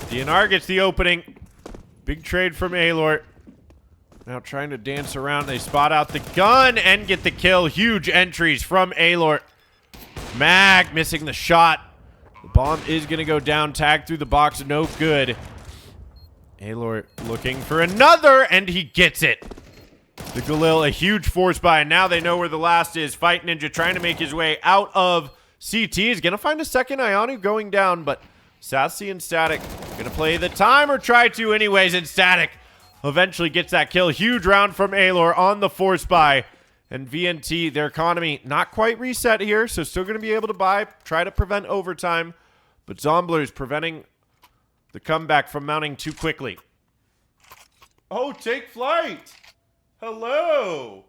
DNR gets the opening. Big trade from Alort. Now trying to dance around. They spot out the gun and get the kill. Huge entries from Alort. Mag missing the shot. The bomb is going to go down. Tag through the box. No good. Alort looking for another, and he gets it. The Galil, a huge force buy. Now they know where the last is. Fight Ninja trying to make his way out of CT. Is going to find a second Ionu going down, but Sassy and Static going to play the time, or try to anyways, and Static eventually gets that kill. Huge round from Alor on the force buy. And VNT, their economy not quite reset here, so still going to be able to buy, try to prevent overtime. But Zomblers preventing the comeback from mounting too quickly. Oh, take flight! Hello!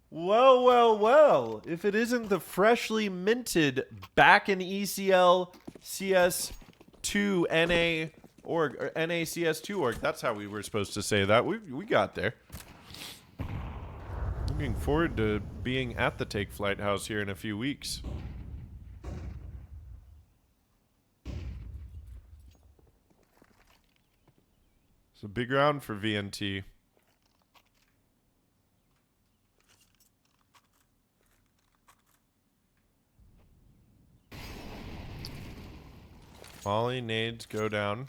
Well, well, well. If it isn't the freshly minted back in ECL CS2 NA org, or NACS2 org. That's how we were supposed to say that. We got there. Looking forward to being at the Take Flight house here in a few weeks. It's a big round for VNT. Molly nades go down.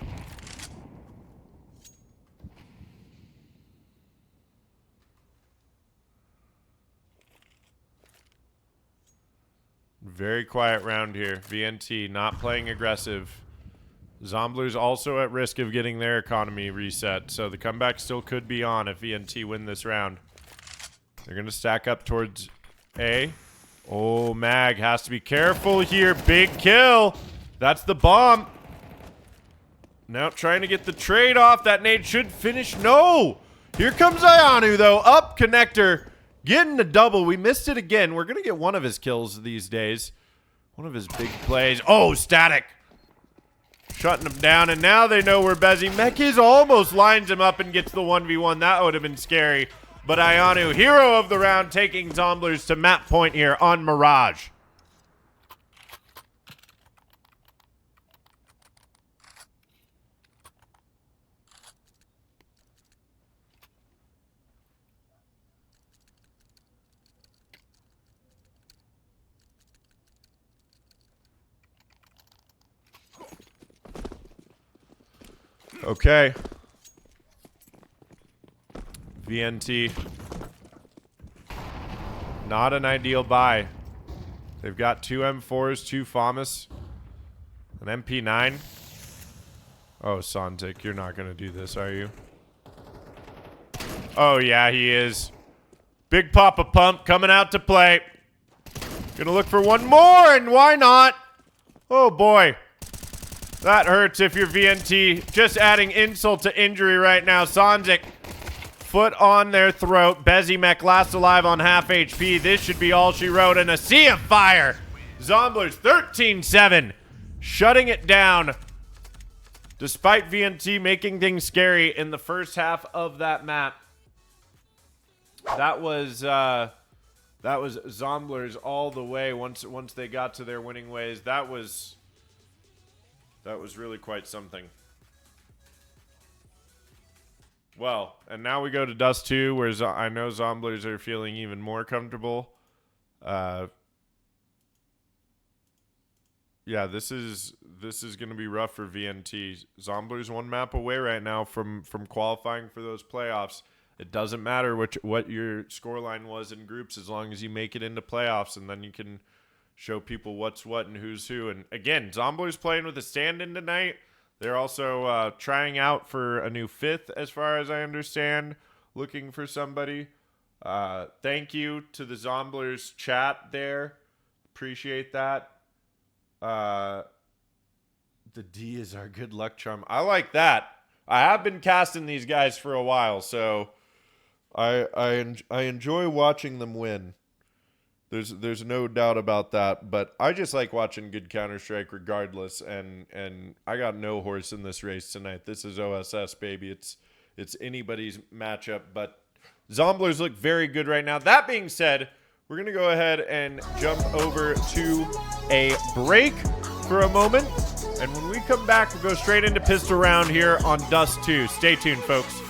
Very quiet round here. VNT not playing aggressive. Zomblers also at risk of getting their economy reset, so the comeback still could be on if VNT win this round. They're going to stack up towards A. Oh, Mag has to be careful here. Big kill. That's the bomb. Now trying to get the trade off. That nade should finish. No. Here comes Ianu, though. Up connector. Getting the double. We missed it again. We're going to get one of his kills these days. One of his big plays. Oh, static. Shutting him down, and now they know where Bezzy. Mekis almost lines him up and gets the 1v1. That would have been scary. But Ianu, hero of the round, taking Zomblers to map point here on Mirage. Okay. VNT. Not an ideal buy. They've got 2 M4s, 2 FAMAS, an MP9. Oh, Sontic, you're not going to do this, are you? Oh, yeah, he is. Big Papa Pump coming out to play. Gonna look for one more, and why not? Oh, boy. That hurts if you're VNT. Just adding insult to injury right now. Sonzik, foot on their throat. Bezimek last alive on half HP. This should be all she wrote. And a sea of fire. Zomblers 13-7. Shutting it down. Despite VNT making things scary in the first half of that map. That was Zomblers all the way once they got to their winning ways. That was really quite something. Well, and now we go to Dust 2, where I know Zomblers are feeling even more comfortable. Yeah, this is going to be rough for VNT. Zomblers 1 map away right now from qualifying for those playoffs. It doesn't matter what your scoreline was in groups as long as you make it into playoffs, and then you can show people what's what and who's who. And again, Zomblers playing with a stand-in tonight. They're also trying out for a new 5th, as far as I understand, looking for somebody. Thank you to the Zomblers chat there. Appreciate that. The D is our good luck charm. I like that. I have been casting these guys for a while, so I enjoy watching them win. There's no doubt about that, but I just like watching good Counter-Strike regardless, and I got no horse in this race tonight. This is OSS, baby. It's anybody's matchup, but Zomblers look very good right now. That being said, we're going to go ahead and jump over to a break for a moment, and when we come back, we'll go straight into pistol round here on Dust 2. Stay tuned, folks.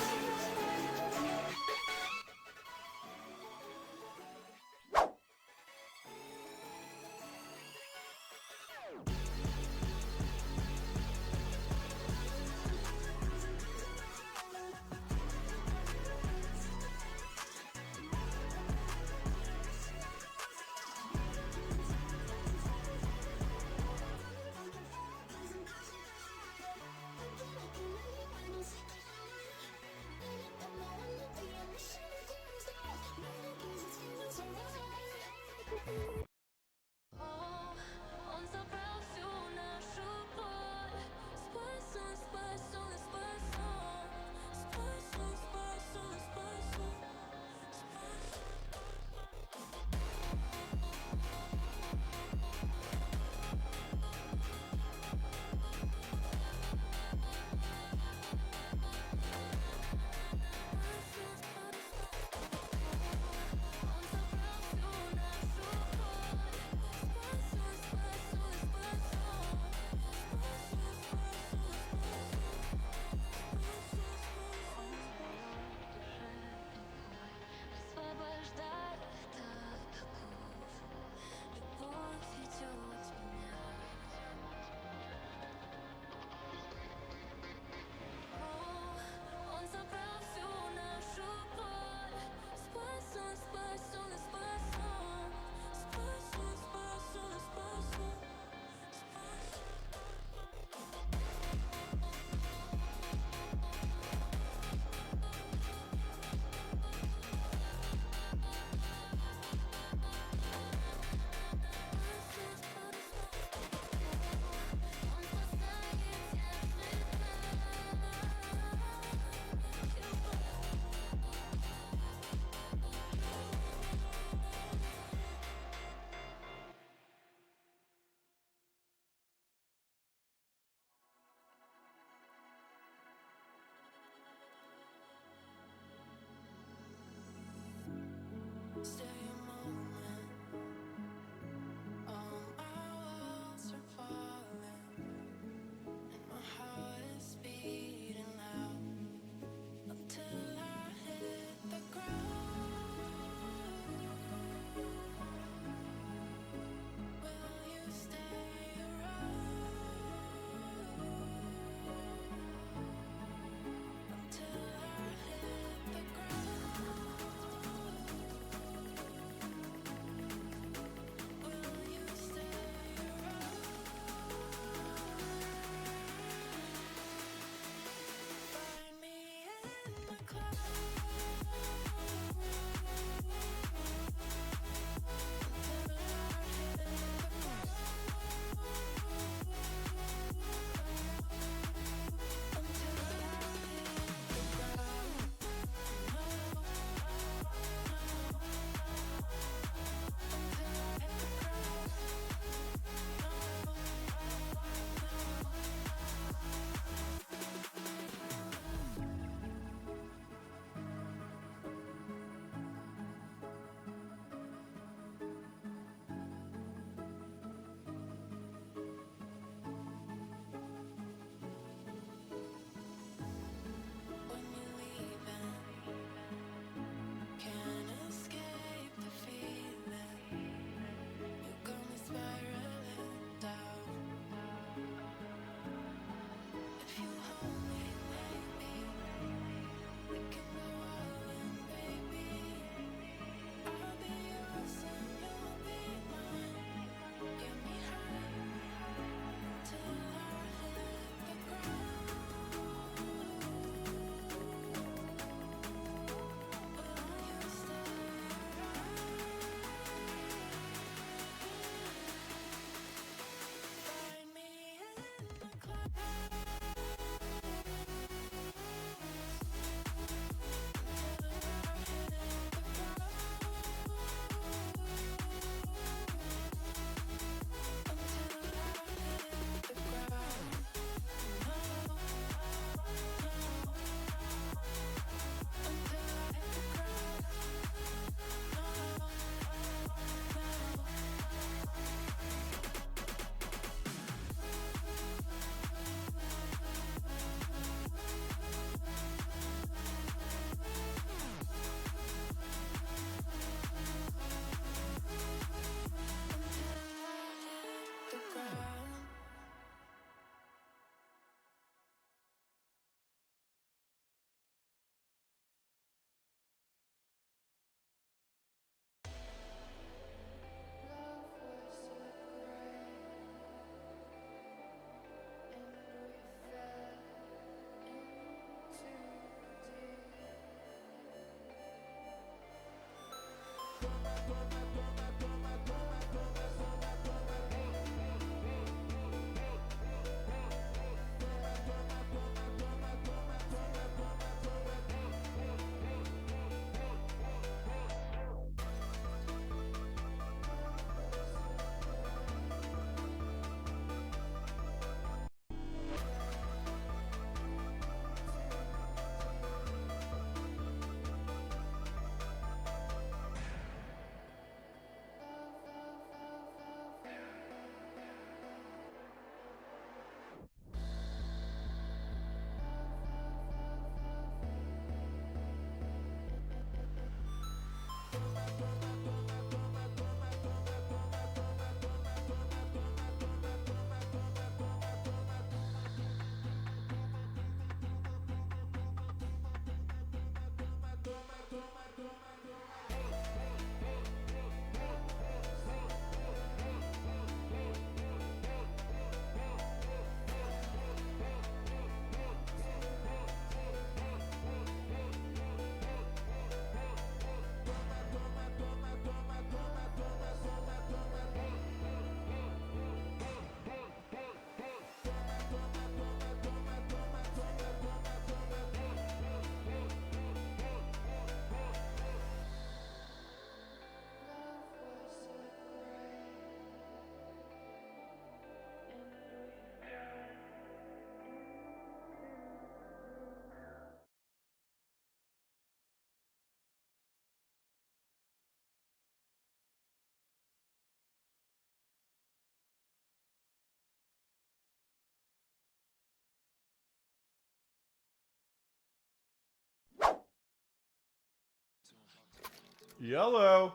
Yellow.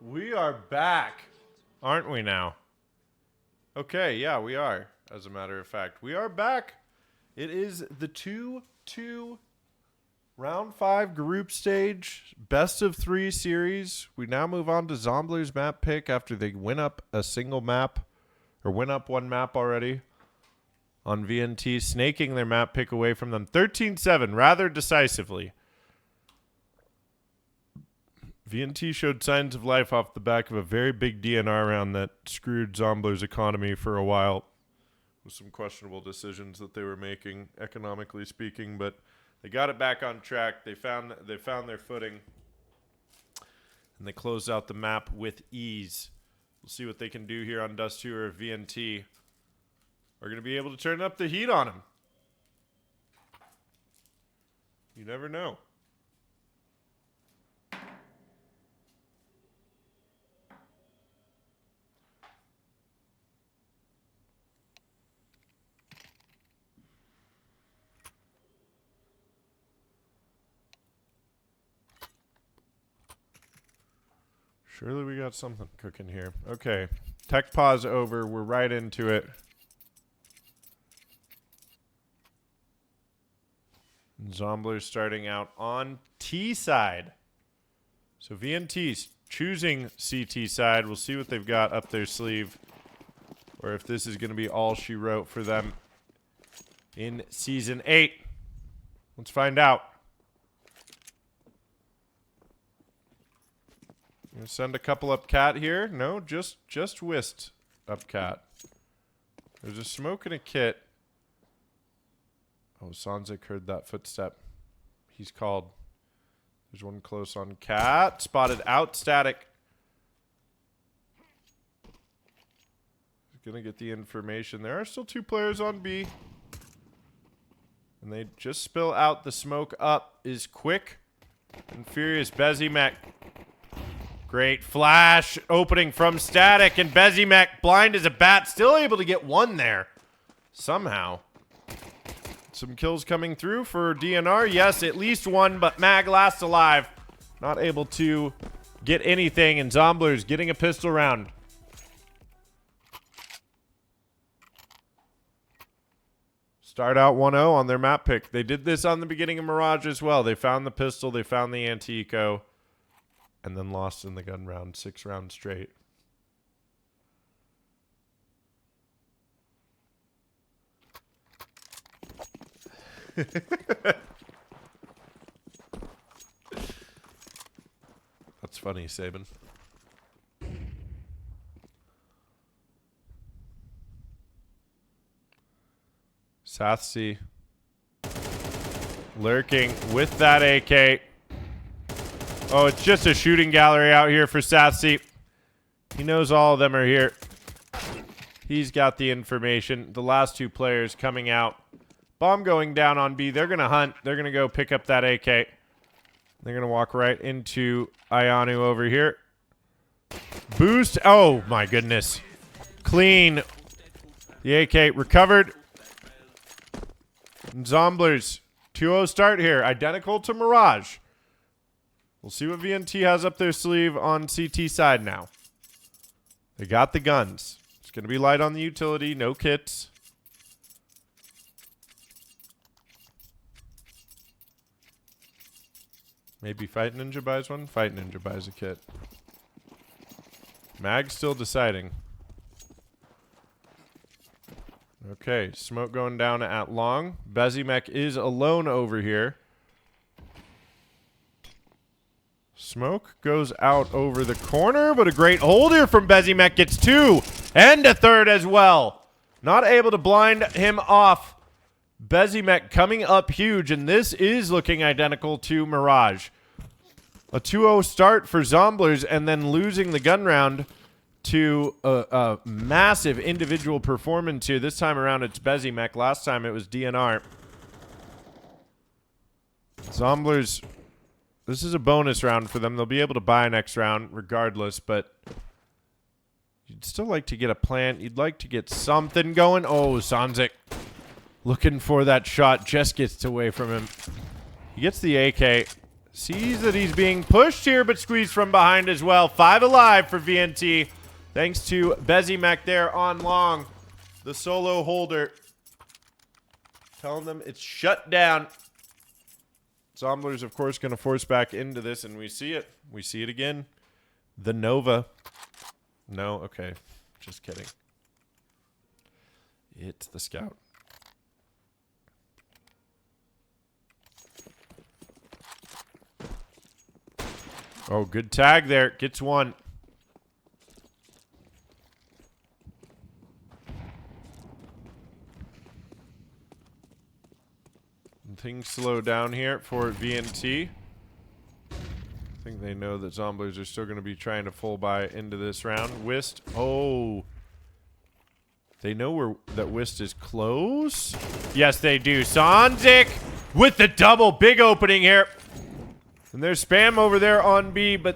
We are back. Aren't we now? Okay, yeah, we are. As a matter of fact, we are back. It is the 2-2 round 5 group stage best of 3 series. We now move on to Zomblers map pick after they win up a single map, or win up one map already on VNT, snaking their map pick away from them 13-7 rather decisively. VNT showed signs of life off the back of a very big DNR round that screwed Zomblers' economy for a while with some questionable decisions that they were making, economically speaking, but they got it back on track. They found their footing, and they closed out the map with ease. We'll see what they can do here on Dust 2 or VNT. We're going to be able to turn up the heat on them. You never know. Surely we got something cooking here. Okay. Tech pause over. We're right into it. Zomblers starting out on T side. So VNT's choosing CT side. We'll see what they've got up their sleeve, or if this is going to be all she wrote for them in Season 8. Let's find out. Gonna send a couple up cat here. No, just whist up cat. There's a smoke and a kit. Oh, Sanzik heard that footstep. He's called. There's one close on cat. Spotted out static. He's gonna get the information. There are still 2 players on B. And they just spill out. The smoke up is quick and furious. Bezimek. Great flash opening from static, and Bezimek, blind as a bat, still able to get one there somehow. Some kills coming through for DNR. Yes, at least one, but Mag last alive. Not able to get anything, and Zomblers getting a pistol round. Start out 1-0 on their map pick. They did this on the beginning of Mirage as well. They found the pistol, they found the anti-eco, and then lost in the gun round, 6 rounds straight. That's funny, Sabin. Southsea lurking with that AK. Oh, it's just a shooting gallery out here for Southsea. He knows all of them are here. He's got the information. The last 2 players coming out. Bomb going down on B. They're going to hunt. They're going to go pick up that AK. They're going to walk right into Ayanu over here. Boost. Oh, my goodness. Clean. The AK recovered. And Zomblers. 2-0 start here. Identical to Mirage. We'll see what VNT has up their sleeve on CT side now. They got the guns. It's going to be light on the utility. No kits. Maybe Fight Ninja buys one. Fight Ninja buys a kit. Mag still deciding. Okay, smoke going down at long. Bezimek is alone over here. Smoke goes out over the corner, but a great hold here from Bezimek. Gets 2 and a 3rd as well. Not able to blind him off. Bezimek coming up huge, and this is looking identical to Mirage. A 2-0 start for Zomblers, and then losing the gun round to a massive individual performance here. This time around, it's Bezimek. Last time, it was DNR. Zomblers, this is a bonus round for them. They'll be able to buy next round regardless, but you'd still like to get a plant. You'd like to get something going. Oh, Sanzik looking for that shot. Just gets away from him. He gets the AK. Sees that he's being pushed here, but squeezed from behind as well. 5 alive for VNT. Thanks to Bezimek there on long. The solo holder. Telling them it's shut down. Zomblers, of course, going to force back into this, and we see it. We see it again. The Nova. No, okay. Just kidding. It's the Scout. Oh, good tag there. Gets one. And things slow down here for VNT. I think they know that Zomblers are still going to be trying to full buy into this round. Whist. Oh. They know that Whist is close. Yes, they do. Sanzik with the double. Big opening here. And there's spam over there on B, but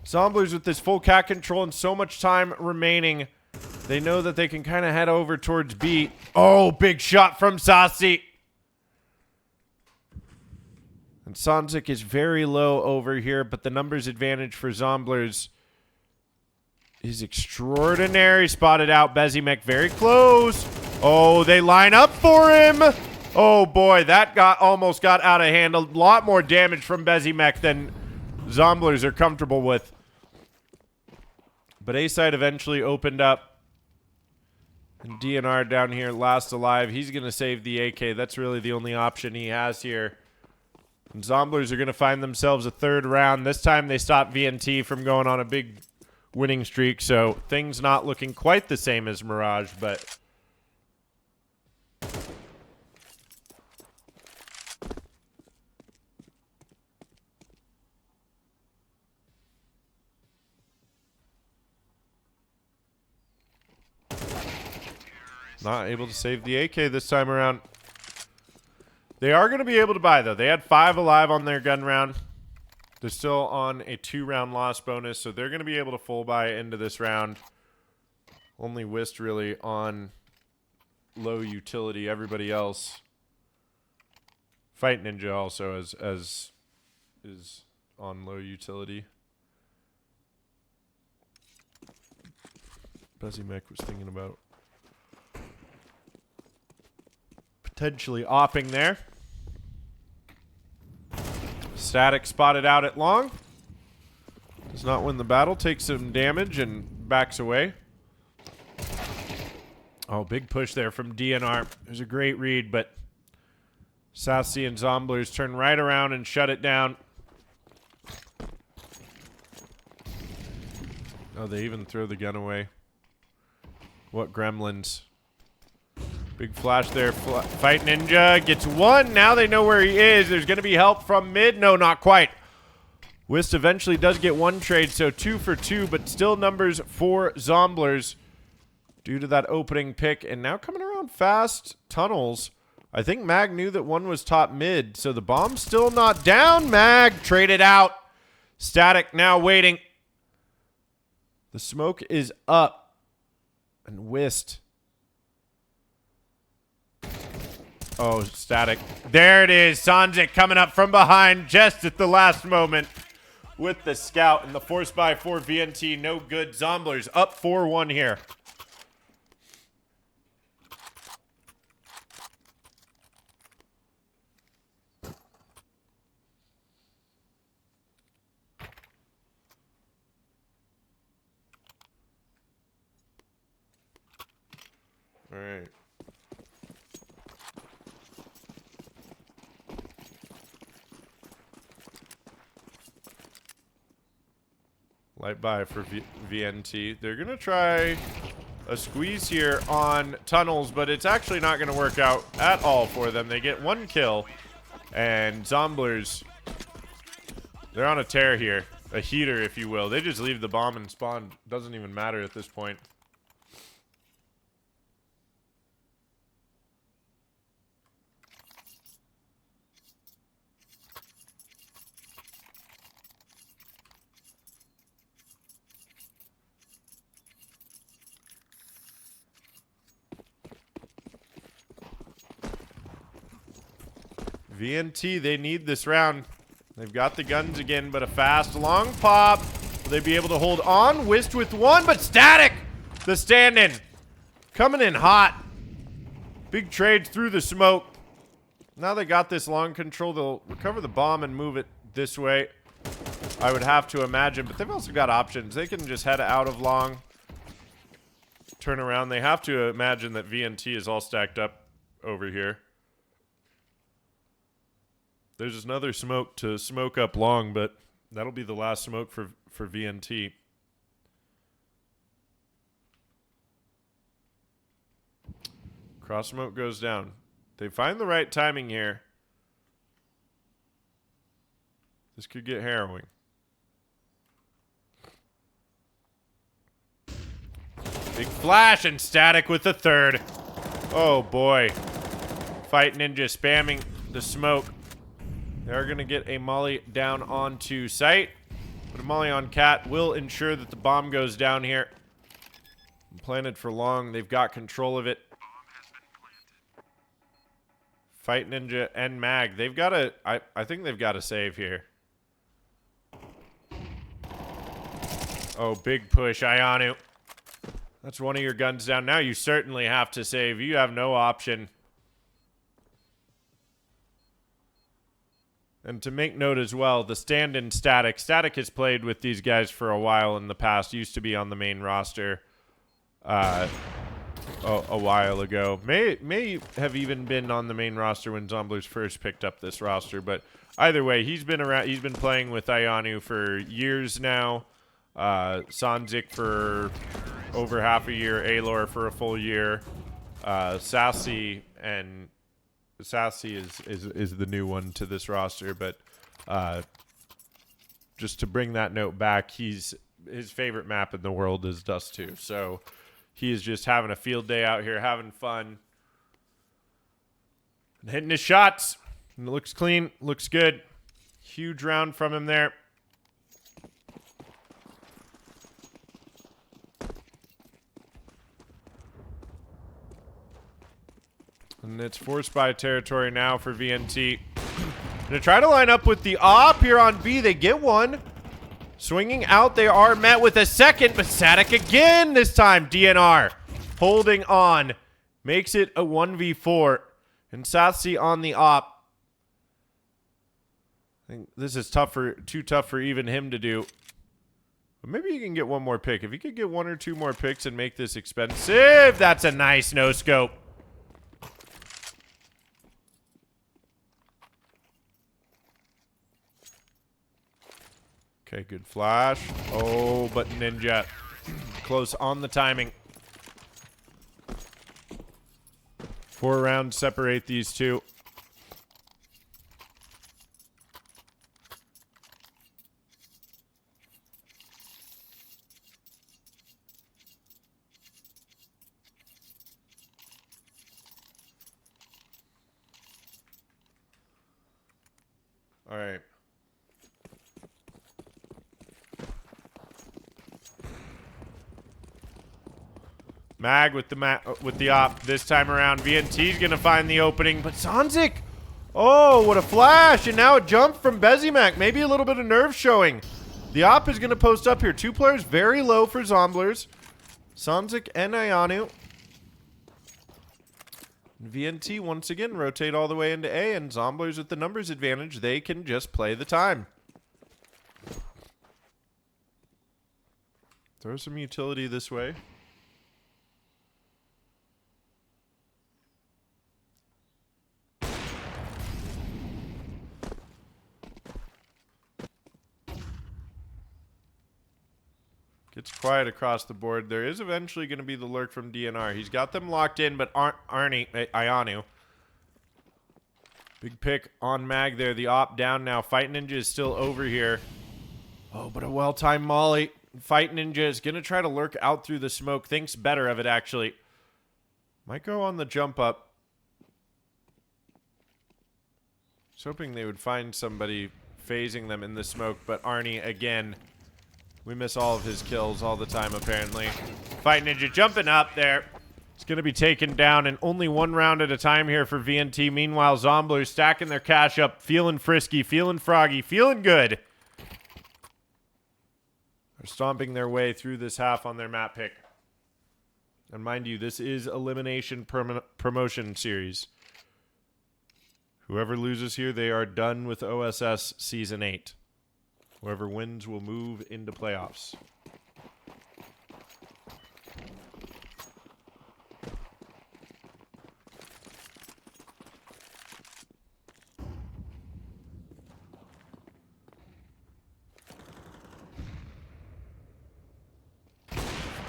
Zomblers with this full cat control and so much time remaining, they know that they can kind of head over towards B. Oh, big shot from Sasi. And Sanzik is very low over here, but the numbers advantage for Zomblers is extraordinary. Spotted out. Bezimek very close. Oh, they line up for him. Oh boy, that almost got out of hand. A lot more damage from Bezimek than Zomblers are comfortable with. But A-side eventually opened up. And DNR down here last alive. He's going to save the AK. That's really the only option he has here. And Zomblers are going to find themselves a third round. This time they stop VNT from going on a big winning streak. So things not looking quite the same as Mirage, but not able to save the AK this time around. They are going to be able to buy, though. They had 5 alive on their gun round. They're still on a 2-round loss bonus, so they're going to be able to full buy into this round. Only Whist really on low utility. Everybody else. Fight Ninja also as is on low utility. Bezimek was thinking about potentially opping there. Static spotted out at long. Does not win the battle. Takes some damage and backs away. Oh, big push there from DNR. It was a great read, but Sassy and Zomblers turn right around and shut it down. Oh, they even throw the gun away. What gremlins. Big flash there. Fight Ninja gets one. Now they know where he is. There's going to be help from mid. No, not quite. Whist eventually does get one trade, so 2 for 2, but still numbers for Zomblers due to that opening pick. And now coming around fast, tunnels. I think Mag knew that one was top mid, so the bomb's still not down. Mag traded out. Static now waiting. The smoke is up. And Whist. Oh, Static. There it is. Sanzik coming up from behind just at the last moment with the scout. And the force buy for VNT. No good. Zomblers up 4-1 here. All right. Light buy for VNT. They're going to try a squeeze here on tunnels, but it's actually not going to work out at all for them. They get 1 kill, and Zomblers, they're on a tear here. A heater, if you will. They just leave the bomb and spawn. Doesn't even matter at this point. VNT, they need this round. They've got the guns again, but a fast, long pop. Will they be able to hold on? Whist with one, but Static! The stand-in. Coming in hot. Big trade through the smoke. Now they got this long control. They'll recover the bomb and move it this way, I would have to imagine. But they've also got options. They can just head out of long. Turn around. They have to imagine that VNT is all stacked up over here. There's another smoke to smoke up long, but that'll be the last smoke for VNT. Cross smoke goes down. They find the right timing here. This could get harrowing. Big flash and Static with the third. Oh boy. Fight Ninja spamming the smoke. They're going to get a molly down onto site. But a molly on Cat will ensure that the bomb goes down here. Planted for long. They've got control of it. Fight Ninja and Mag. They've got to... I think they've got to save here. Oh, big push. Ionu. That's one of your guns down. Now you certainly have to save. You have no option. And to make note as well, the stand-in Static. Static has played with these guys for a while in the past. Used to be on the main roster a while ago. May have even been on the main roster when Zomblers first picked up this roster. But either way, he's been around. He's been playing with Ionu for years now. Sanzik for over half a year. Alor for a full year. Sassy is the new one to this roster, but just to bring that note back, his favorite map in the world is Dust 2. So he is just having a field day out here, having fun, and hitting his shots. And it looks clean, looks good. Huge round from him there. And it's force buy territory now for VNT. Gonna try to line up with the op here on B. They get one. Swinging out, they are met with a second, but Static again this time. DNR holding on. Makes it a 1v4. And Sassy on the op. I think this is too tough for even him to do. But maybe he can get one more pick. If he could get one or two more picks and make this expensive, that's a nice no-scope. Okay, good flash. Oh, but Ninja close on the timing. 4 rounds separate these two. All right. Mag with the op this time around. VNT's gonna find the opening, but Sanzik, oh, what a flash! And now a jump from Bezimac. Maybe a little bit of nerve showing. The op is gonna post up here. 2 players very low for Zomblers. Sanzik and Ionu. VNT once again rotate all the way into A, and Zomblers with the numbers advantage. They can just play the time. Throw some utility this way. Gets quiet across the board. There is eventually going to be the lurk from DNR. He's got them locked in, but Ionu. Big pick on Mag there. The op down now. Fight Ninja is still over here. Oh, but a well-timed molly. Fight Ninja is going to try to lurk out through the smoke. Thinks better of it, actually. Might go on the jump up. Was hoping they would find somebody phasing them in the smoke, but Arnie again. We miss all of his kills all the time, apparently. Fight Ninja jumping up there. It's going to be taken down, and only one round at a time here for VNT. Meanwhile, Zomblers stacking their cash up, feeling frisky, feeling froggy, feeling good. They're stomping their way through this half on their map pick. And mind you, this is Elimination Promotion Series. Whoever loses here, they are done with OSS Season 8. Whoever wins will move into playoffs.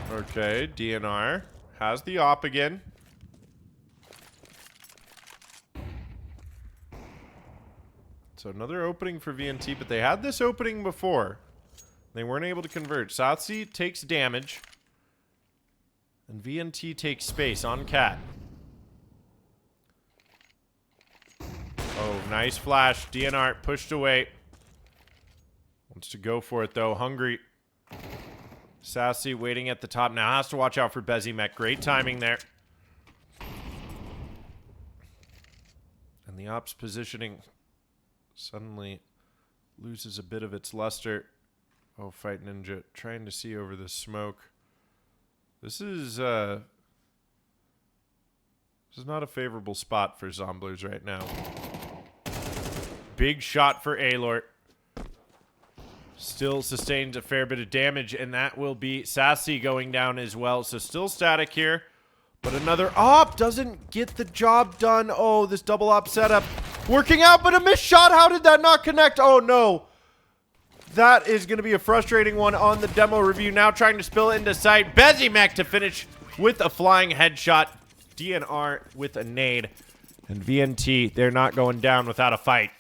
Okay, DNR has the op again. So another opening for VNT, but they had this opening before. They weren't able to convert. South Sea takes damage. And VNT takes space on Cat. Oh, nice flash. DNR pushed away. Wants to go for it, though. Hungry. Sassy waiting at the top now. Has to watch out for Bezimek. Great timing there. And the ops positioning suddenly loses a bit of its luster. Oh, Fight Ninja trying to see over the smoke. This is not a favorable spot for Zomblers right now. Big shot for Alort. Still sustains a fair bit of damage, and that will be Sassy going down as well. So still static here, but another op doesn't get the job done. Oh, this double op setup working out, but a missed shot. How did that not connect? Oh, no. That is going to be a frustrating one on the demo review. Now trying to spill it into sight. Bezimek to finish with a flying headshot. DNR with a nade. And VNT, they're not going down without a fight.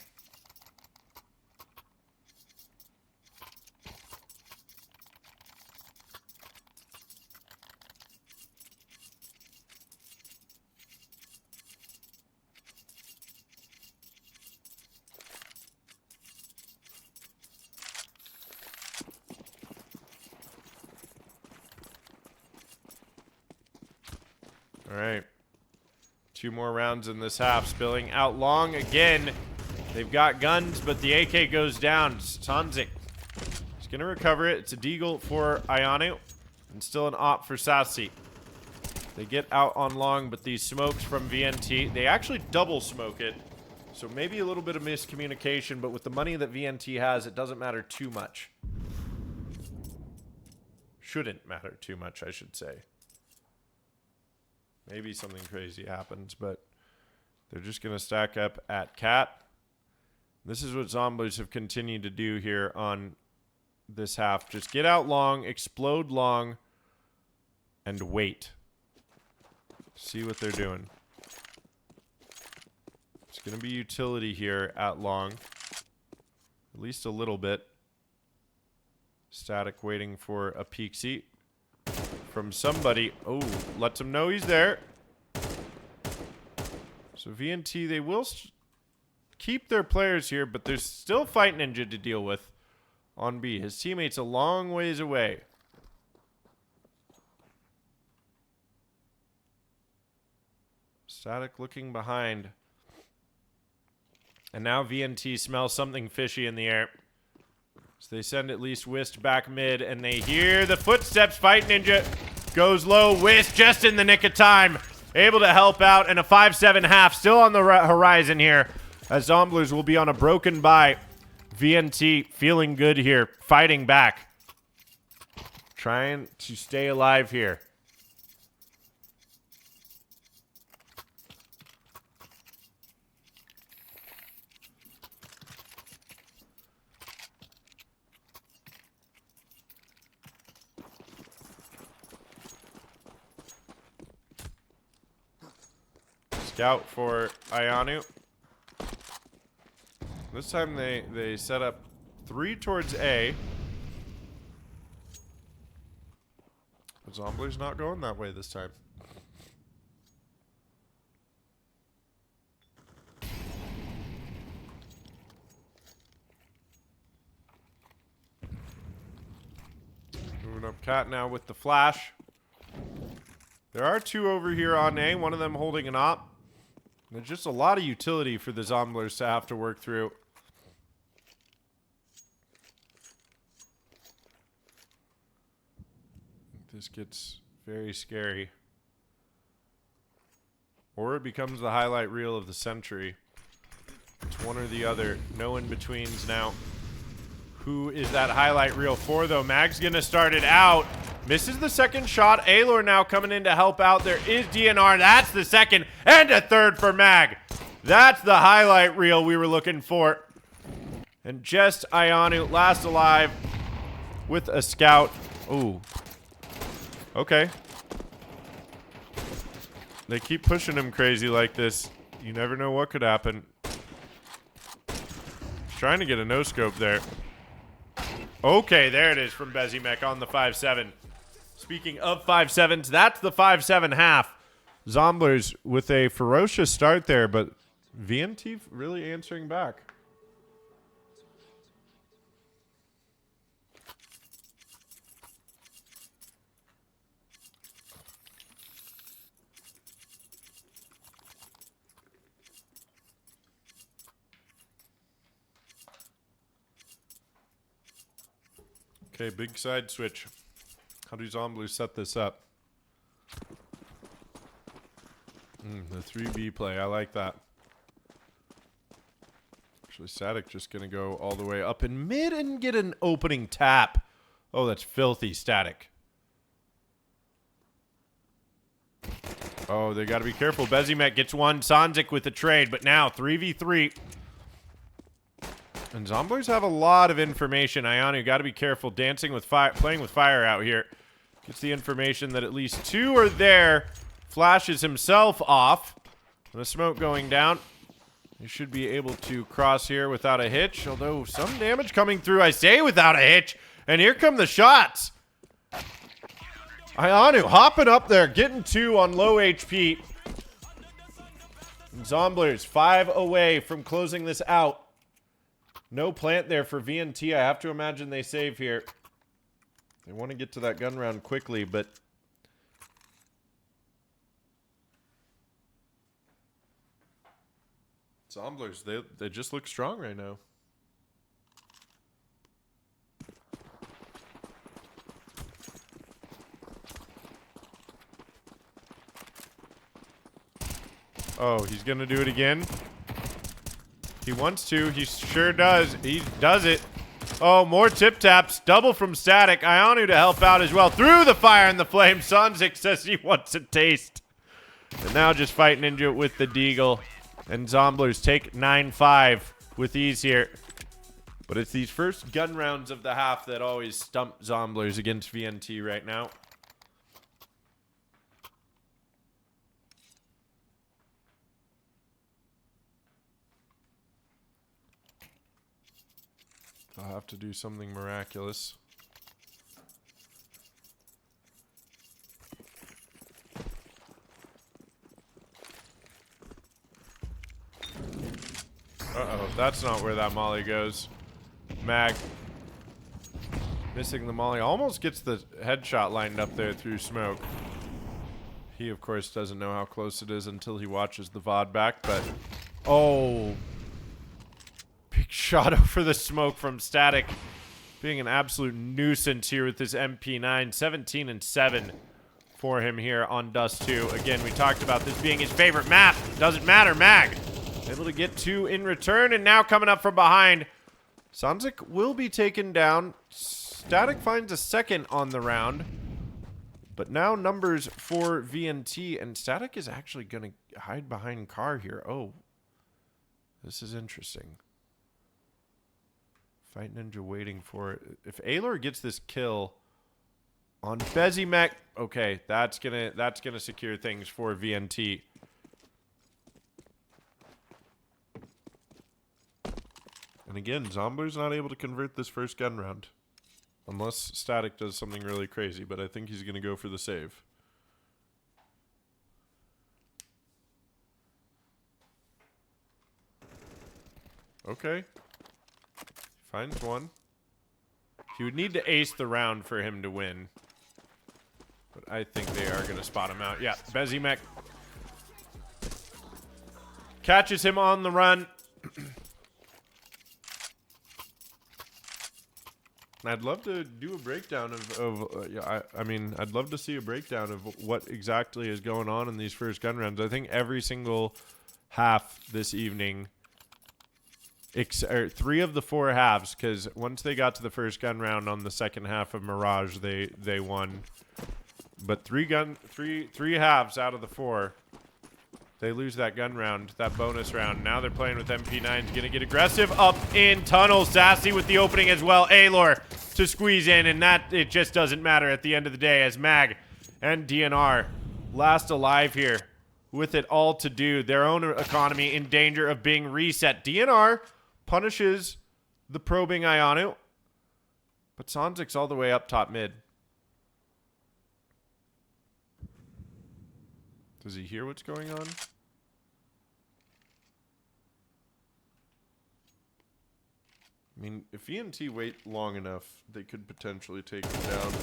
All right. 2 more rounds in this half. Spilling out long again. They've got guns, but the AK goes down. Sanzik. He's going to recover it. It's a deagle for Ayanu. And still an op for Sassy. They get out on long, but these smokes from VNT, they actually double smoke it. So maybe a little bit of miscommunication, but with the money that VNT has, it doesn't matter too much. Shouldn't matter too much, I should say. Maybe something crazy happens, but they're just going to stack up at Cat. This is what Zomblers have continued to do here on this half. Just get out long, explode long, and wait. See what they're doing. It's going to be utility here at long. At least a little bit. Static waiting for a peek seat from somebody. Oh, lets him know he's there. So VNT, they will keep their players here, but there's still Fight Ninja to deal with on B. His teammate's a long ways away. Static looking behind. And now VNT smells something fishy in the air. So they send at least Whist back mid, and they hear the footsteps. Fight Ninja goes low. Whist just in the nick of time. Able to help out, and a 5-7 half still on the horizon here. As Zomblers will be on a broken bye. VNT feeling good here. Fighting back. Trying to stay alive here. Scout for Ayanu. This time they set up 3 towards A. But Zombler's not going that way this time. Moving up Cat now with the flash. There are two over here on A, one of them holding an op. There's just a lot of utility for the Zomblers to have to work through. This gets very scary. Or it becomes the highlight reel of the century. It's one or the other. No in-betweens now. Who is that highlight reel for, though? Mag's going to start it out. Misses the second shot. Aylor now coming in to help out. There is DNR. That's the second. And a third for Mag. That's the highlight reel we were looking for. And just Ianu last alive with a scout. Ooh. Okay. They keep pushing him crazy like this. You never know what could happen. He's trying to get a no-scope there. Okay, there it is from Bezimek on the 5-7. Speaking of 5-7s, that's the 5-7 half. Zomblers with a ferocious start there, but VNT really answering back. Okay, big side switch. How do Zomblers set this up? The 3B play, I like that. Actually, Static just going to go all the way up in mid and get an opening tap. Oh, that's filthy, Static. Oh, they got to be careful. Bezimek gets one. Sanzik with the trade, but now 3v3. And Zomblers have a lot of information. Ianu, got to be careful. Dancing with fire, playing with fire out here. Gets the information that at least two are there. Flashes himself off. And the smoke going down. He should be able to cross here without a hitch. Although some damage coming through, I say, without a hitch. And here come the shots. Ianu hopping up there, getting two on low HP. And Zomblers 5 away from closing this out. No plant there for VNT. I have to imagine they save here. They want to get to that gun round quickly, but Zomblers, they just look strong right now. Oh, he's going to do it again. He wants to. He sure does. He does it. Oh, more tip taps. Double from Static. Ianu to help out as well. Through the fire and the flame. Sanzik says he wants a taste. And now just fighting into it with the Deagle. And Zomblers take 9-5 with ease here. But it's these first gun rounds of the half that always stump Zomblers against VNT right now. I'll have to do something miraculous. Uh-oh, that's not where that molly goes. Mag missing the molly. Almost gets the headshot lined up there through smoke. He, of course, doesn't know how close it is until he watches the VOD back, but... Oh... Big shot over the smoke from Static. Being an absolute nuisance here with his MP9. 17-7 for him here on Dust 2. Again, we talked about this being his favorite map. Doesn't matter, Mag. Able to get two in return, and now coming up from behind. Sanzik will be taken down. Static finds a second on the round. But now numbers for VNT, and Static is actually going to hide behind Car here. Oh, this is interesting. Fight Ninja waiting for it. If Aylor gets this kill on Bezimek, okay, that's gonna secure things for VNT. And again, Zomblers not able to convert this first gun round. Unless Static does something really crazy, but I think he's gonna go for the save. Okay. Finds one. He would need to ace the round for him to win. But I think they are going to spot him out. Yeah, Bezimek catches him on the run. I'd love to do a breakdown I mean, I'd love to see a breakdown of what exactly is going on in these first gun rounds. I think every single half this evening, 3 of the 4 halves, because once they got to the first gun round on the second half of Mirage, they won. But three halves out of the 4, they lose that gun round, that bonus round. Now they're playing with MP9s, gonna get aggressive up in tunnels. Sassy with the opening as well. Aylor to squeeze in, and that it just doesn't matter at the end of the day as Mag and DNR last alive here with it all to do. Their own economy in danger of being reset. DNR punishes the probing Ionu, but Sonzic's all the way up top mid. Does he hear what's going on? I mean, if VNT wait long enough, they could potentially take him down.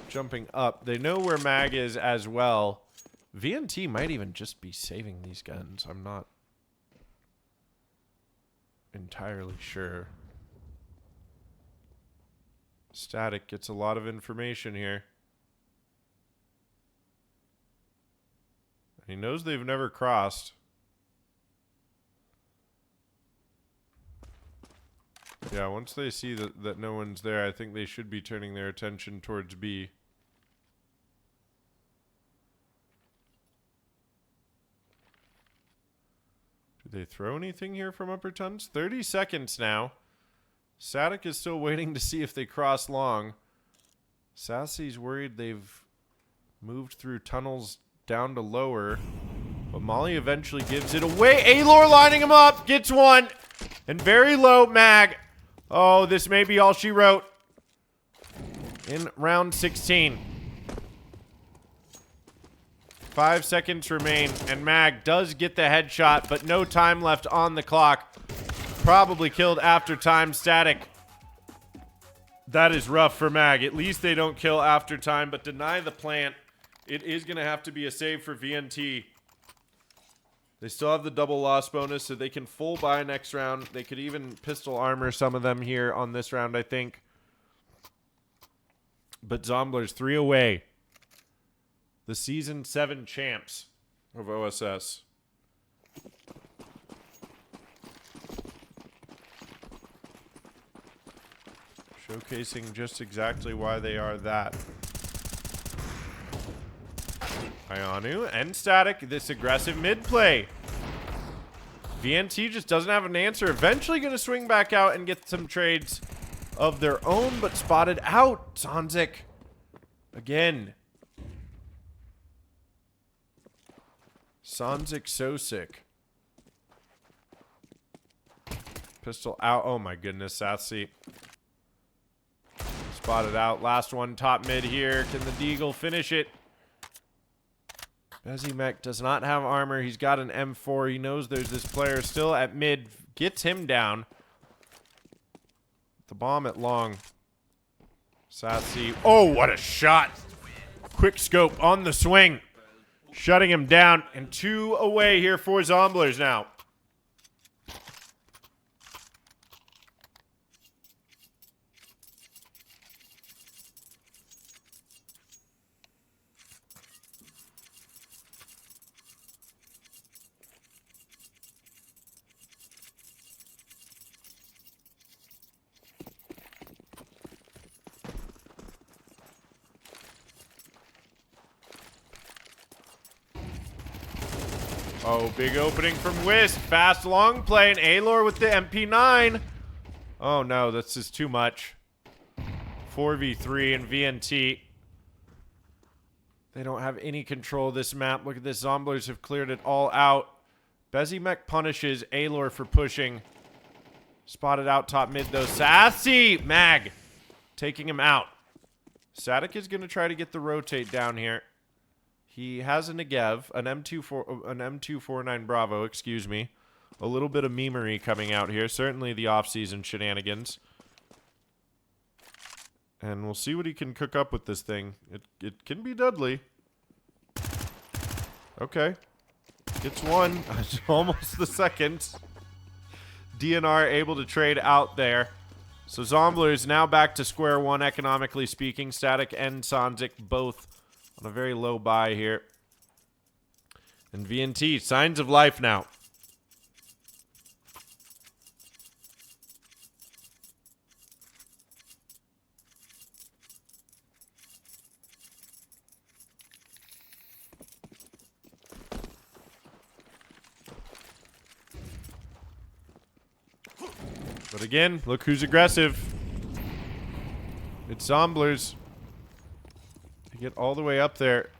Jumping up. They know where Mag is as well. VNT might even just be saving these guns. I'm not entirely sure. Static gets a lot of information here. He knows they've never crossed. Yeah, once they see that no one's there, I think they should be turning their attention towards B. Do they throw anything here from upper tons? 30 seconds now. Static is still waiting to see if they cross long. Sassy's worried they've moved through tunnels down to lower, but Molly eventually gives it away. Aylor lining him up, gets one, and very low Mag. Oh, this may be all she wrote in round 16. 5 seconds remain, and Mag does get the headshot, but no time left on the clock. Probably killed after time. Static. That is rough for Mag. At least they don't kill after time, but deny the plant. It is going to have to be a save for VNT. They still have the double loss bonus, so they can full buy next round. They could even pistol armor some of them here on this round, I think. But Zomblers 3 away. The Season 7 champs of OSS. Showcasing just exactly why they are that. Ionu and Static, this aggressive mid play. VNT just doesn't have an answer. Eventually going to swing back out and get some trades of their own, but spotted out. Sonzik again. Sonzik so sick. Pistol out. Oh my goodness, Sassy. Spotted out. Last one top mid here. Can the Deagle finish it? Bezimek does not have armor. He's got an M4. He knows there's this player still at mid. Gets him down. The bomb at long. Sassy. Oh, what a shot. Quick scope on the swing. Shutting him down. And 2 away here for Zomblers now. Oh, big opening from Wisp. Fast long play, and Aylor with the MP9. Oh no, this is too much. 4v3 and VNT. They don't have any control of this map. Look at this. Zomblers have cleared it all out. Bezimek punishes Aylor for pushing. Spotted out top mid though. Sassy! Mag taking him out. Static is going to try to get the rotate down here. He has a Negev, an M249 Bravo, excuse me. A little bit of memery coming out here. Certainly the off-season shenanigans. And we'll see what he can cook up with this thing. It can be deadly. Okay. Gets one. Almost the second. DNR able to trade out there. So Zomblers now back to square one, economically speaking. Static and Sanzik both on a very low buy here. And VNT, signs of life now. But again, look who's aggressive. It's Zomblers. They get all the way up there.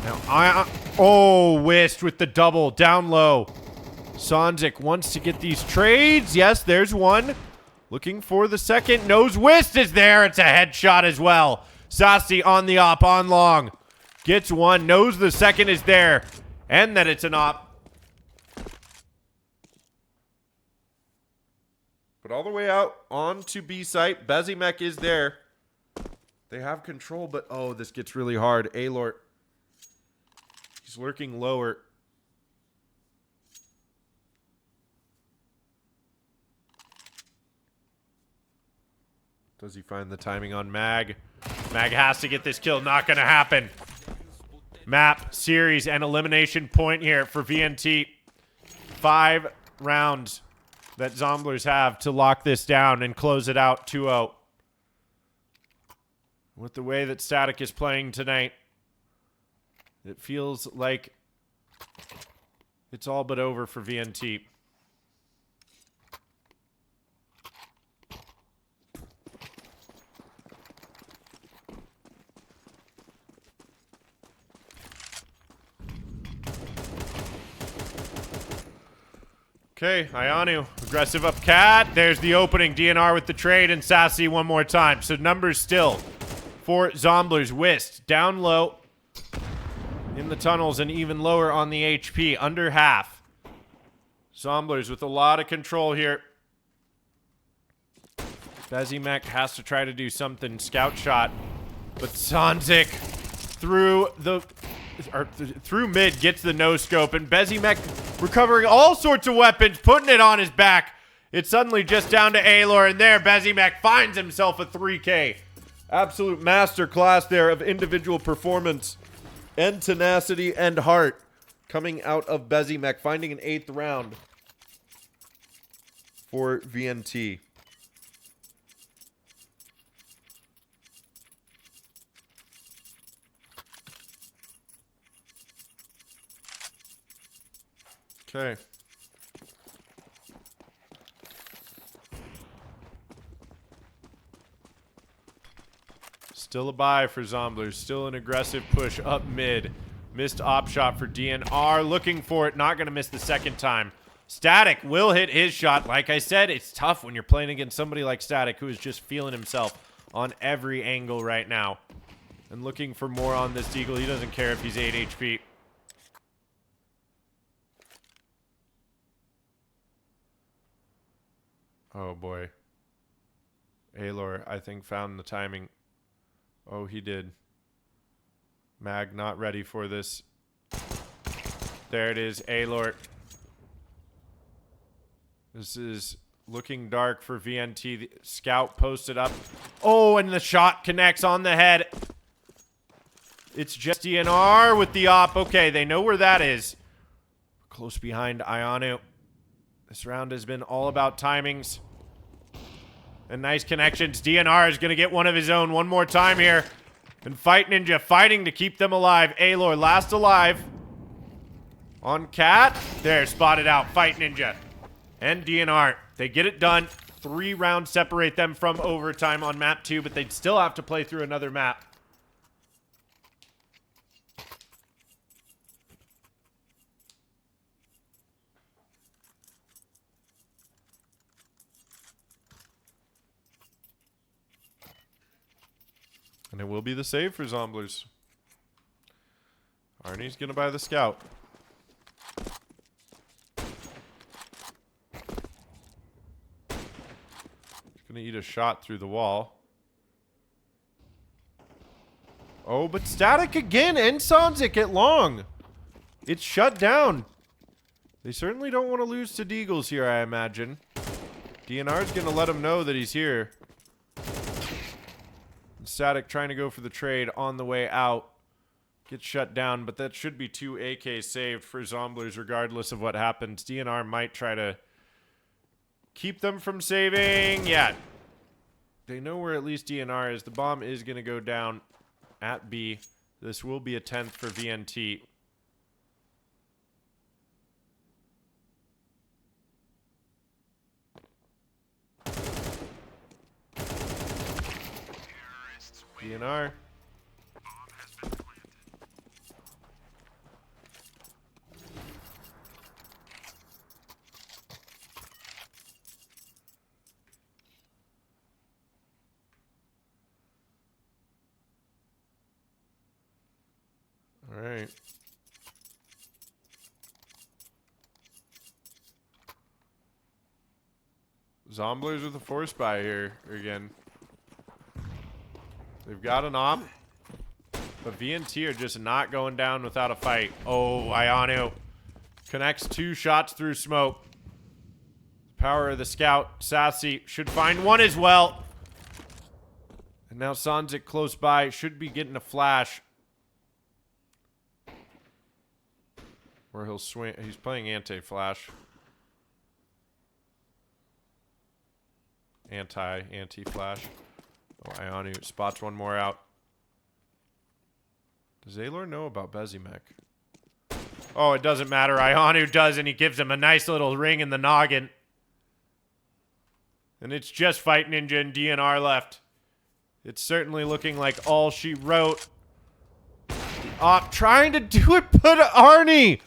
Now, oh, Whist with the double down low. Sanzik wants to get these trades. Yes, there's one. Looking for the second. Knows Whist is there. It's a headshot as well. Sassy on the op, on long. Gets one. Knows the second is there. And that it's an op. But all the way out onto B site. Bezimek is there. They have control, but oh, this gets really hard. Alort. He's lurking lower. Does he find the timing on Mag? Mag has to get this kill. Not going to happen. Map, series, and elimination point here for VNT. 5 rounds that Zomblers have to lock this down and close it out 2-0. With the way that Static is playing tonight, it feels like it's all but over for VNT. Okay, Ionu, aggressive up Cat. There's the opening. DNR with the trade and Sassy one more time. So numbers still for Zomblers. Whist down low in the tunnels and even lower on the HP. Under half. Zomblers with a lot of control here. Bezimek has to try to do something. Scout shot. But Sanzik through mid gets the no-scope, and Bezimek recovering all sorts of weapons, putting it on his back. It's suddenly just down to Alor, and there Bezimek finds himself a 3K. Absolute masterclass there of individual performance and tenacity and heart coming out of Bezimek, finding an 8th round for VNT. Okay. Still a buy for Zomblers. Still an aggressive push up mid. Missed op shot for DNR. Looking for it. Not going to miss the second time. Static will hit his shot. Like I said, it's tough when you're playing against somebody like Static who is just feeling himself on every angle right now. And looking for more on this Deagle. He doesn't care if he's 8 HP. Oh boy. Alor, I think, found the timing. Oh, he did. Mag not ready for this. There it is, Alor. This is looking dark for VNT. The scout posted up. Oh, and the shot connects on the head. It's just DNR with the op. Okay, they know where that is. Close behind Ionu. This round has been all about timings and nice connections. DNR is going to get one of his own one more time here. And Fight Ninja fighting to keep them alive. Alor last alive. On Cat. There, spotted out. Fight Ninja. And DNR. They get it done. 3 rounds separate them from overtime on map 2, but they'd still have to play through another map. And it will be the save for Zomblers. Arnie's going to buy the scout. He's going to eat a shot through the wall. Oh, but Static again and Sanzik at long. It's shut down. They certainly don't want to lose to Deagles here, I imagine. DNR's going to let him know that he's here. Static trying to go for the trade on the way out. Gets shut down, but that should be 2 AKs saved for Zomblers regardless of what happens. DNR might try to keep them from saving. Yeah. They know where at least DNR is. The bomb is going to go down at B. This will be a 10th for VNT. DNR. All right. Zomblers with a force buy here again. They've got an op, but VNT are just not going down without a fight. Oh, Ionu connects 2 shots through smoke. Power of the scout. Sassy should find one as well. And now Sanzik close by. Should be getting a flash. Or he'll swing. He's playing anti-flash. Anti-flash. Oh, Ionu spots one more out. Does Aylor know about Bezimek? Oh, it doesn't matter. Ionu does, and he gives him a nice little ring in the noggin. And it's just Fight Ninja and DNR left. It's certainly looking like all she wrote. Trying to do it, put Arnie!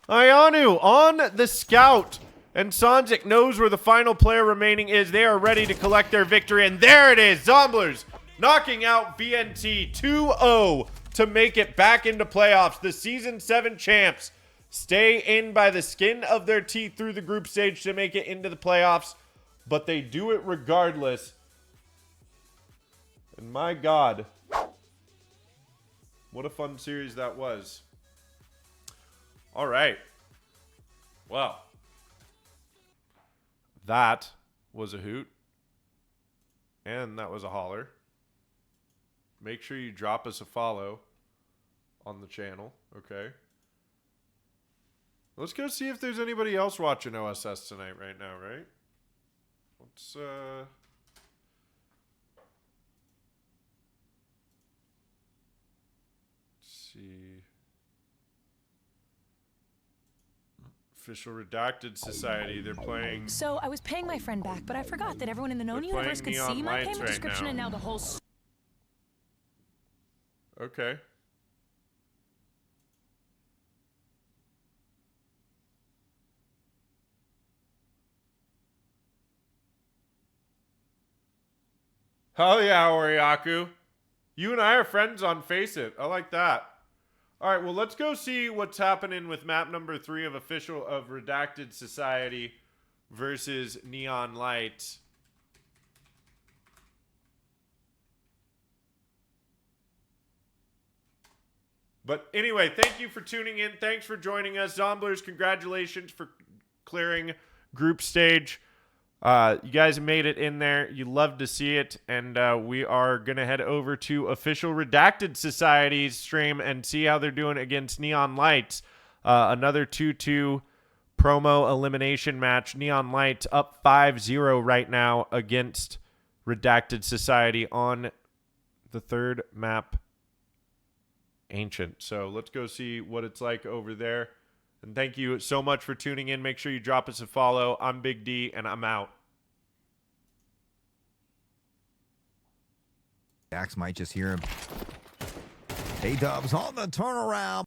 Ionu on the scout. And Sanzik knows where the final player remaining is. They are ready to collect their victory. And there it is. Zomblers knocking out VNT 2-0 to make it back into playoffs. The Season 7 champs stay in by the skin of their teeth through the group stage to make it into the playoffs. But they do it regardless. And my God, what a fun series that was. All right. Well, that was a hoot. And that was a holler. Make sure you drop us a follow on the channel, okay? Let's go see if there's anybody else watching OSS tonight right now, right? Let's see. Official Redacted Society. They're playing. So I was paying my friend back, but I forgot that everyone in the known They're universe could playing see Neon my Lights payment right description, now. and now the whole. Okay. Hell yeah, Oriaku. You and I are friends on Face It. I like that. All right, well, let's go see what's happening with map number 3 of Redacted Society versus Neon Lights. But anyway, thank you for tuning in. Thanks for joining us. Zomblers, congratulations for clearing group stage. You guys made it in there. You love to see it. And we are going to head over to Official Redacted Society's stream and see how they're doing against Neon Lights. Another 2-2 promo elimination match. Neon Lights up 5-0 right now against Redacted Society on the third map, Ancient. So let's go see what it's like over there. And thank you so much for tuning in. Make sure you drop us a follow. I'm Big D, and I'm out. Dax might just hear him. A-Dubs on the turnaround.